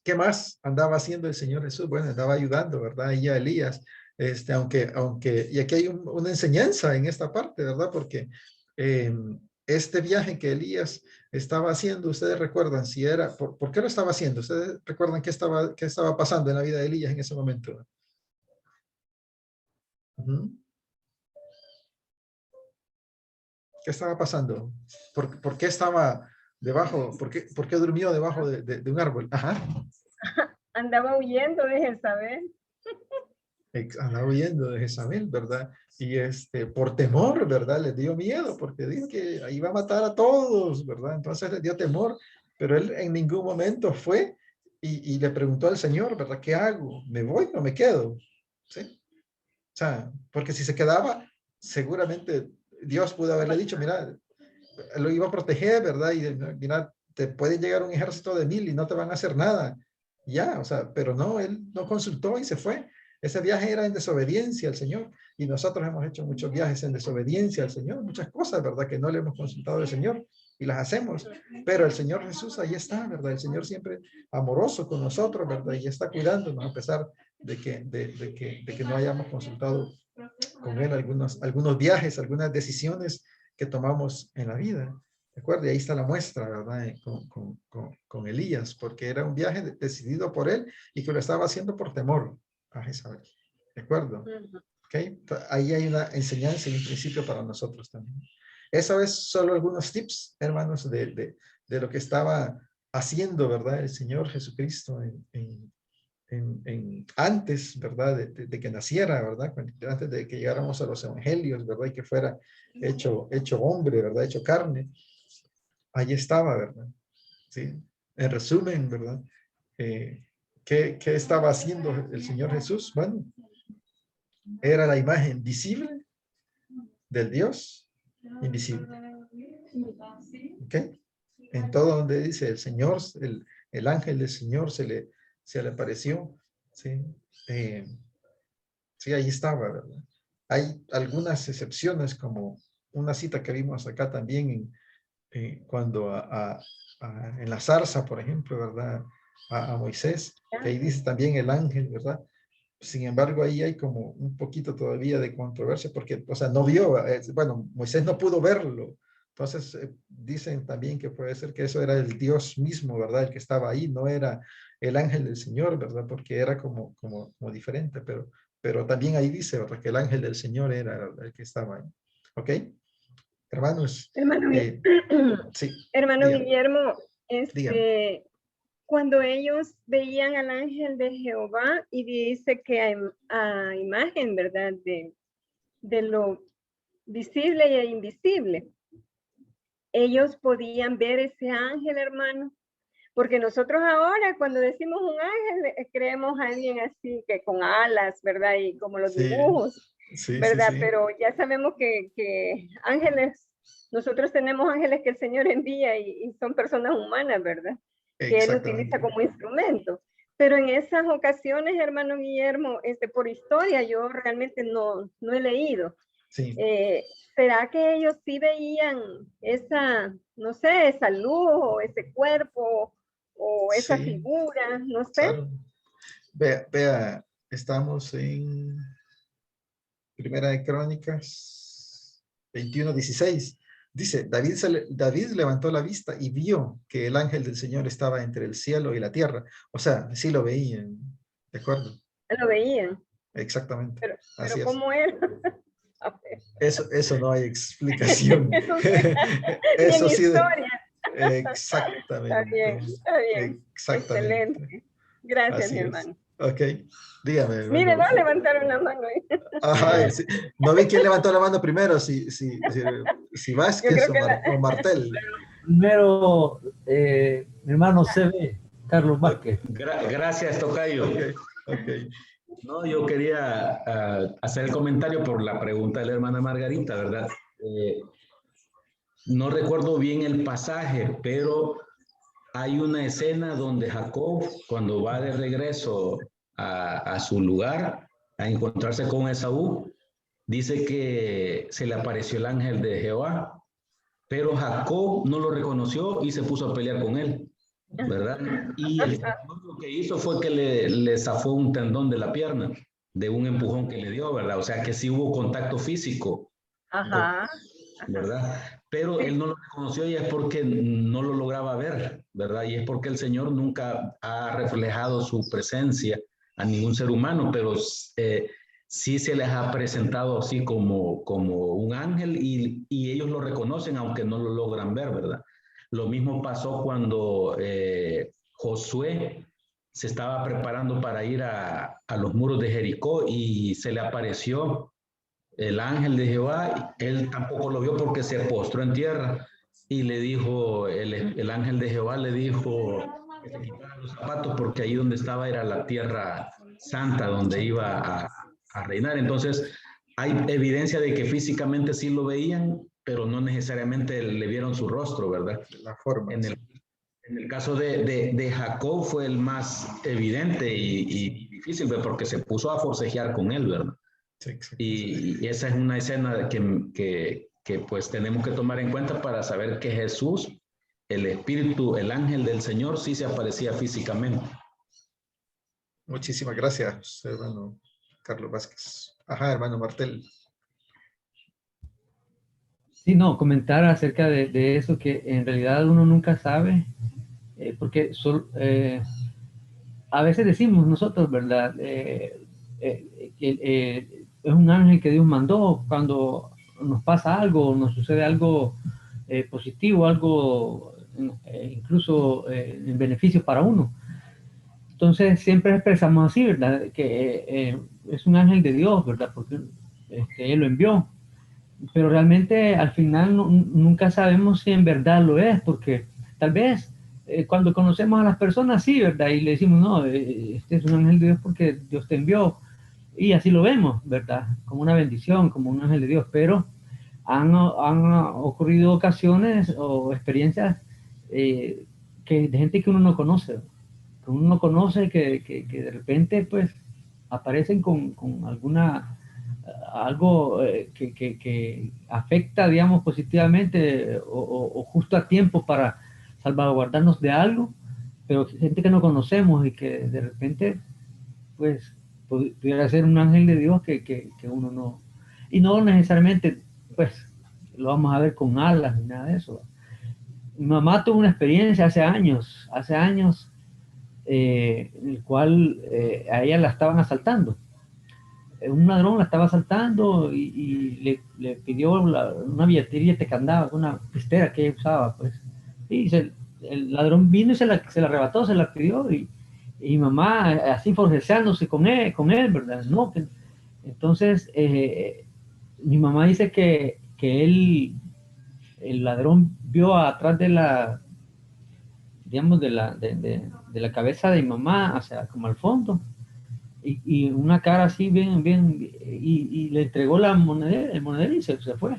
¿qué más andaba haciendo el Señor Jesús? Bueno, andaba ayudando, ¿verdad? Y a Elías, y aquí hay una enseñanza en esta parte, ¿verdad? Porque este viaje que Elías estaba haciendo, ustedes recuerdan si era, ¿por qué lo estaba haciendo? ¿Ustedes recuerdan qué estaba pasando en la vida de Elías en ese momento? ¿Qué estaba pasando? ¿Por qué estaba debajo? ¿Por qué durmió debajo de un árbol? Ajá. Andaba huyendo de Jezabel. Andaba huyendo de Jezabel, ¿verdad? Y por temor, ¿verdad? Les dio miedo porque dijo que iba a matar a todos, ¿verdad? Entonces les dio temor, pero él en ningún momento fue y le preguntó al Señor, ¿verdad? ¿Qué hago? ¿Me voy o me quedo? ¿Sí? O sea, porque si se quedaba, seguramente Dios pudo haberle dicho, mira, lo iba a proteger, ¿verdad? Y mira, te puede llegar un ejército de 1000 y no te van a hacer nada. Ya, o sea, pero no, él no consultó y se fue. Ese viaje era en desobediencia al Señor. Y nosotros hemos hecho muchos viajes en desobediencia al Señor, muchas cosas, ¿verdad? Que no le hemos consultado al Señor y las hacemos. Pero el Señor Jesús ahí está, ¿verdad? El Señor siempre amoroso con nosotros, ¿verdad? Y está cuidándonos a pesar de que no hayamos consultado con Él algunos viajes, algunas decisiones que tomamos en la vida. ¿De acuerdo? Y ahí está la muestra, ¿verdad? Con Elías, porque era un viaje decidido por él y que lo estaba haciendo por temor a Jezabel. ¿De acuerdo? ¿Okay? Ahí hay una enseñanza y un principio para nosotros también. Eso es solo algunos tips, hermanos, de lo que estaba haciendo, ¿verdad? El Señor Jesucristo antes, ¿verdad? De que naciera, ¿verdad? Antes de que llegáramos a los evangelios, ¿verdad? Y que fuera hecho hombre, ¿verdad? Hecho carne. Ahí estaba, ¿verdad? ¿Sí? En resumen, ¿verdad? ¿Qué estaba haciendo el Señor Jesús? Bueno, era la imagen visible del Dios invisible. ¿Ok? En todo donde dice el Señor, el ángel del Señor se le apareció. ¿Sí? Sí, ahí estaba, ¿verdad? Hay algunas excepciones, como una cita que vimos acá también cuando en la zarza, por ejemplo, ¿verdad? A Moisés, que ahí dice también el ángel, ¿verdad? Sin embargo, ahí hay como un poquito todavía de controversia porque, o sea, no vio, bueno, Moisés no pudo verlo. Entonces, dicen también que puede ser que eso era el Dios mismo, ¿verdad? El que estaba ahí, no era el ángel del Señor, ¿verdad? Porque era como diferente, pero también ahí dice, ¿verdad? Que el ángel del Señor era el que estaba ahí. ¿Ok? Hermanos, sí, hermano dígame. Guillermo, Dígame. cuando ellos veían al ángel de Jehová y dice que a imagen, ¿verdad? De lo visible e invisible, ellos podían ver ese ángel, hermano. Porque nosotros ahora cuando decimos un ángel, creemos a alguien así que con alas, ¿verdad? Y como los dibujos, ¿verdad? Sí. Pero ya sabemos que ángeles, nosotros tenemos ángeles que el Señor envía y son personas humanas, ¿verdad? Que Él utiliza como instrumento. Pero en esas ocasiones, hermano Guillermo, por historia, yo realmente no he leído. Sí. ¿Será que ellos sí veían esa, no sé, esa luz o ese cuerpo o esa figura? No sé. Claro. Vea, estamos en Primera de Crónicas 21:16. Dice, David levantó la vista y vio que el ángel del Señor estaba entre el cielo y la tierra. O sea, sí lo veían, ¿de acuerdo? Lo veían. Exactamente. Pero ¿cómo era? Eso no hay explicación. Eso sí. Exactamente. Está bien. Exactamente. Excelente. Gracias, así mi es. hermano. Ok, dígame. Mire, no levantaron la mano ahí. Ajá, sí. No vi quién levantó la mano primero, si Vázquez o Martel. Primero, mi hermano CB, Carlos Vázquez. Gracias, tocayo. Okay. No, yo quería hacer el comentario por la pregunta de la hermana Margarita, ¿verdad? No recuerdo bien el pasaje, pero hay una escena donde Jacob, cuando va de regreso a su lugar, a encontrarse con Esaú, dice que se le apareció el ángel de Jehová, pero Jacob no lo reconoció y se puso a pelear con él, ¿verdad? Y el Señor lo que hizo fue que le zafó un tendón de la pierna, de un empujón que le dio, ¿verdad? O sea que sí hubo contacto físico. Ajá. ¿Verdad? Pero él no lo reconoció y es porque no lo lograba ver, ¿verdad? Y es porque el Señor nunca ha reflejado su presencia a ningún ser humano, pero sí se les ha presentado así como un ángel y ellos lo reconocen aunque no lo logran ver, ¿verdad? Lo mismo pasó cuando Josué se estaba preparando para ir a los muros de Jericó y se le apareció el ángel de Jehová. Él tampoco lo vio porque se postró en tierra y le dijo, el ángel de Jehová le dijo que se quitara los zapatos porque ahí donde estaba era la tierra santa donde iba a reinar. Entonces hay evidencia de que físicamente sí lo veían, pero no necesariamente le vieron su rostro, ¿verdad? La forma. En el caso de Jacob fue el más evidente y difícil, ¿verdad? Porque se puso a forcejear con él, ¿verdad? Sí, exacto. Y esa es una escena que pues tenemos que tomar en cuenta para saber que Jesús, el Espíritu, el ángel del Señor, sí se aparecía físicamente. Muchísimas gracias, hermano Carlos Vázquez. Ajá, hermano Martel. Sí, no, comentar acerca de eso, que en realidad uno nunca sabe, porque a veces decimos nosotros, ¿verdad? Es un ángel que Dios mandó cuando nos pasa algo, nos sucede algo positivo, algo incluso en beneficio para uno. Entonces siempre expresamos así, ¿verdad? Que es un ángel de Dios, ¿verdad? Porque Él lo envió. Pero realmente al final nunca sabemos si en verdad lo es, porque tal vez cuando conocemos a las personas, sí, ¿verdad? Y le decimos, no, este es un ángel de Dios porque Dios te envió. Y así lo vemos, ¿verdad? Como una bendición, como un ángel de Dios. Pero han ocurrido ocasiones o experiencias de gente que uno no conoce, que uno no conoce, que de repente pues aparecen con algo que afecta, digamos, positivamente o justo a tiempo para salvaguardarnos de algo, pero gente que no conocemos y que de repente pues pudiera ser un ángel de Dios que uno no, y no necesariamente pues lo vamos a ver con alas ni nada de eso. Mi mamá tuvo una experiencia hace años, en el cual a ella la estaban asaltando. Un ladrón la estaba asaltando y le pidió una billetera que andaba, una pistera que ella usaba, pues. Y el ladrón vino y se la arrebató, se la pidió y mi mamá así forcejeándose con él, ¿verdad? No, entonces mi mamá dice que el ladrón vio atrás de la, digamos, de la cabeza de mi mamá, o sea, como al fondo, y una cara así bien, y le entregó el monedero y se fue.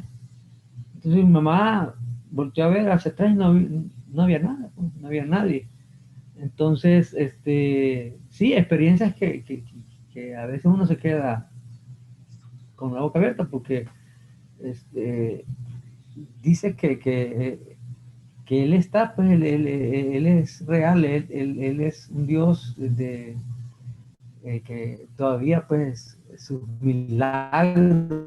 Entonces mi mamá volteó a ver hacia atrás y no había nada, no había nadie. Entonces, sí, experiencias que a veces uno se queda con la boca abierta porque dice que él está, pues él es real, él es un Dios que todavía pues sus milagros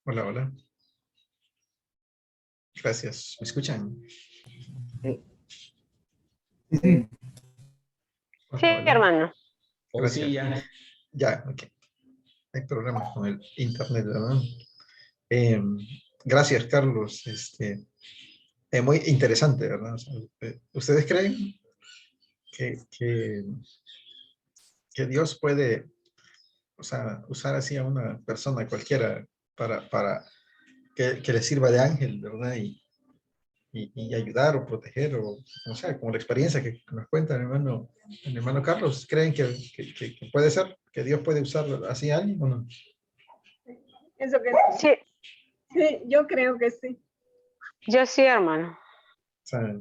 Hola, hola. Gracias. ¿Me escuchan? sí. Hola, Sí, hola. hermano. Gracias. Sí, ya. Ya, ok. Hay problemas con el internet, ¿verdad? Gracias, Carlos. Muy interesante, ¿verdad? O sea, ¿ustedes creen que Dios puede, o sea, usar así a una persona cualquiera para que le sirva de ángel, ¿verdad? Y ayudar o proteger, o sea, como la experiencia que nos cuenta el hermano Carlos, ¿creen que puede ser, que Dios puede usar así a alguien o no? Eso que Sí, sí, yo creo que sí. yo sí, hermano. O sea,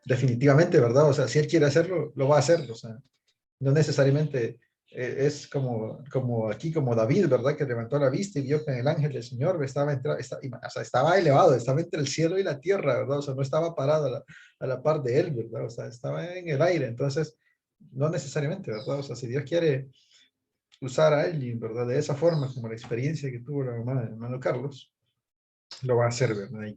definitivamente, ¿verdad? O sea, si él quiere hacerlo, lo va a hacer, o sea, no necesariamente es como aquí, como David, ¿verdad? Que levantó la vista y vio que el ángel del Señor o sea, estaba elevado, estaba entre el cielo y la tierra, ¿verdad? O sea, no estaba parado a la par de él, ¿verdad? O sea, estaba en el aire, entonces, no necesariamente, ¿verdad? O sea, si Dios quiere usar a alguien, ¿verdad? De esa forma, como la experiencia que tuvo la mamá del hermano Carlos, lo va a hacer, ¿verdad? Y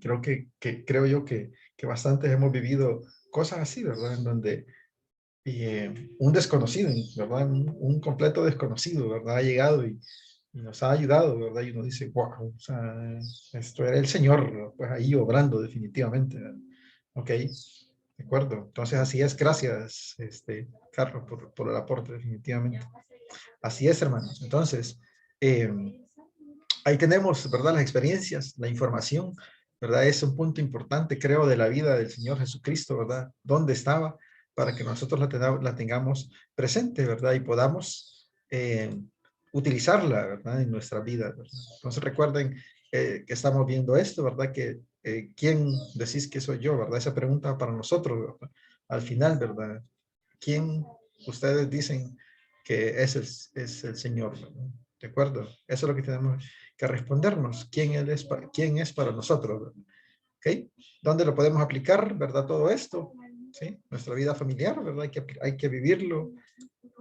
creo yo que bastantes hemos vivido cosas así, ¿verdad? En donde un desconocido, ¿verdad? Un completo desconocido, ¿verdad? Ha llegado y nos ha ayudado, ¿verdad? Y uno dice, wow, o sea, esto era el Señor, pues ahí obrando definitivamente, ¿verdad? Ok. ¿De acuerdo? Entonces, así es. Gracias, Carlos, por el aporte, definitivamente. Así es, hermanos. Entonces, ahí tenemos, ¿verdad? Las experiencias, la información, ¿verdad? Es un punto importante, creo, de la vida del Señor Jesucristo, ¿verdad? ¿Dónde estaba? Para que nosotros la tengamos presente, ¿verdad? Y podamos utilizarla, ¿verdad? En nuestra vida, ¿verdad? Entonces, recuerden que estamos viendo esto, ¿verdad? Que ¿quién decís que soy yo, verdad? Esa pregunta para nosotros, ¿verdad? Al final, ¿verdad? ¿Quién ustedes dicen que es el Señor, ¿verdad? ¿De acuerdo? Eso es lo que tenemos que respondernos. ¿Quién es para nosotros, ¿verdad? ¿Ok? ¿Dónde lo podemos aplicar, verdad? Todo esto, ¿sí? Nuestra vida familiar, ¿verdad? Hay que vivirlo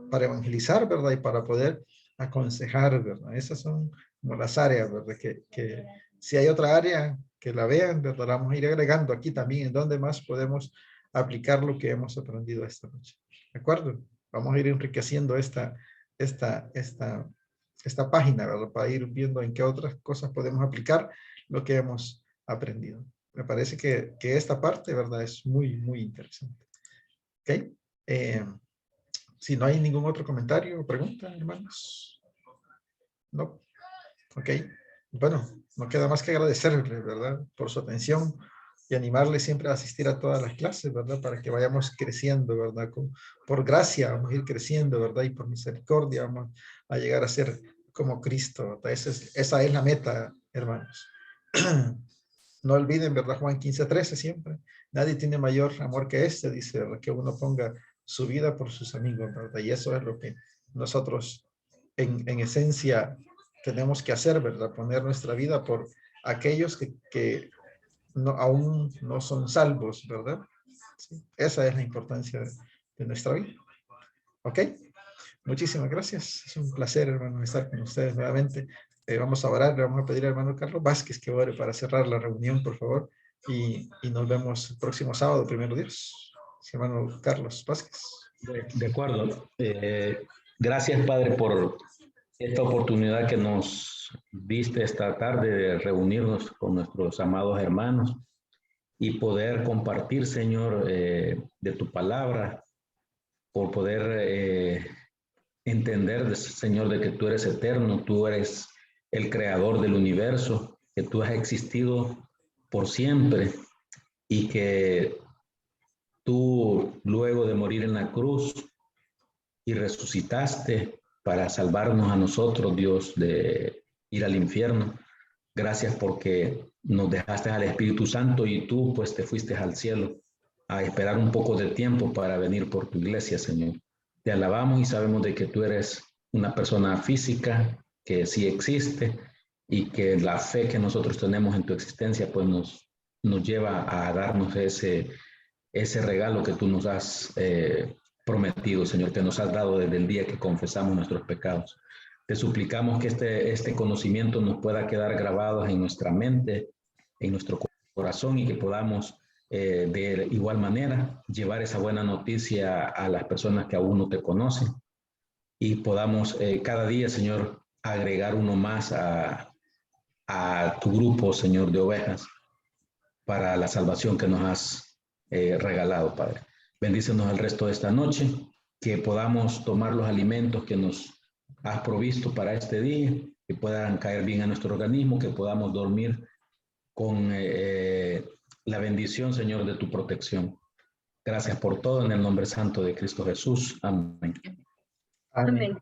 para evangelizar, ¿verdad? Y para poder aconsejar, ¿verdad? Esas son como las áreas, ¿verdad? Que si hay otra área que la vean, ¿verdad? Vamos a ir agregando aquí también en donde más podemos aplicar lo que hemos aprendido esta noche. ¿De acuerdo? Vamos a ir enriqueciendo esta página, ¿verdad? Para ir viendo en qué otras cosas podemos aplicar lo que hemos aprendido. Me parece que esta parte, ¿verdad? Es muy, muy interesante. ¿Ok? Si no hay ningún otro comentario o pregunta, hermanos. No. Ok. Bueno, no queda más que agradecerle, ¿verdad? Por su atención y animarle siempre a asistir a todas las clases, ¿verdad? Para que vayamos creciendo, ¿verdad? Por gracia vamos a ir creciendo, ¿verdad? Y por misericordia vamos a llegar a ser como Cristo, ¿verdad? Esa es la meta, hermanos. No olviden, ¿verdad? Juan 15:13 siempre. Nadie tiene mayor amor que este, dice, ¿verdad? Que uno ponga su vida por sus amigos, ¿verdad? Y eso es lo que nosotros en esencia tenemos que hacer, ¿verdad? Poner nuestra vida por aquellos que aún no son salvos, ¿verdad? Sí. Esa es la importancia de nuestra vida. ¿Ok? Muchísimas gracias. Es un placer, hermano, estar con ustedes nuevamente. Vamos a orar, le vamos a pedir al hermano Carlos Vázquez que ore para cerrar la reunión, por favor. Y nos vemos el próximo sábado, primero Dios. Hermano Carlos Vázquez. De acuerdo. Gracias, Padre, por esta oportunidad que nos diste esta tarde de reunirnos con nuestros amados hermanos y poder compartir, Señor, de tu palabra, por poder entender, Señor, de que tú eres eterno, tú eres el creador del universo, que tú has existido por siempre y que tú, luego de morir en la cruz y resucitaste para salvarnos a nosotros, Dios, de ir al infierno. Gracias porque nos dejaste al Espíritu Santo y tú pues te fuiste al cielo a esperar un poco de tiempo para venir por tu iglesia, Señor. Te alabamos y sabemos de que tú eres una persona física que sí existe y que la fe que nosotros tenemos en tu existencia pues nos lleva a darnos ese regalo que tú nos has prometido, Señor, que nos has dado desde el día que confesamos nuestros pecados. Te suplicamos que este conocimiento nos pueda quedar grabado en nuestra mente, en nuestro corazón y que podamos de igual manera llevar esa buena noticia a las personas que aún no te conocen y podamos cada día, Señor, agregar uno más a tu grupo, Señor, de ovejas para la salvación que nos has regalado, Padre. Bendícenos el resto de esta noche, que podamos tomar los alimentos que nos has provisto para este día, que puedan caer bien a nuestro organismo, que podamos dormir con la bendición, Señor, de tu protección. Gracias por todo en el nombre santo de Cristo Jesús. Amén. Amén.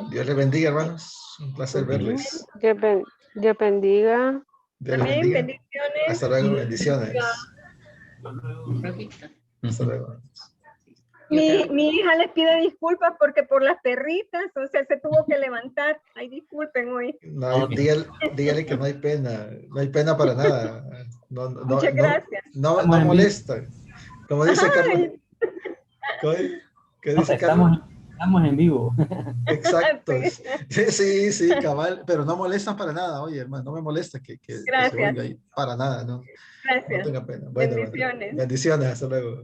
Dios les bendiga, hermanos. Un placer verles. Dios bendiga. Dios les bendiga. Bendiciones. Hasta luego, bendiciones. Hasta luego. Mi hija les pide disculpas porque por las perritas, o sea, se tuvo que levantar. Ay, disculpen hoy. No, dígale que no hay pena para nada. Muchas gracias. No molesta. Como dice Carlos. ¿Qué dice Carlos? Estamos en vivo. Exacto. Sí, cabal, pero no molestan para nada. Oye, hermano, no me molesta que gracias. se oiga ahí. Para nada, ¿no? Gracias. No tenga pena. Bueno, bendiciones. Bendiciones, hasta luego.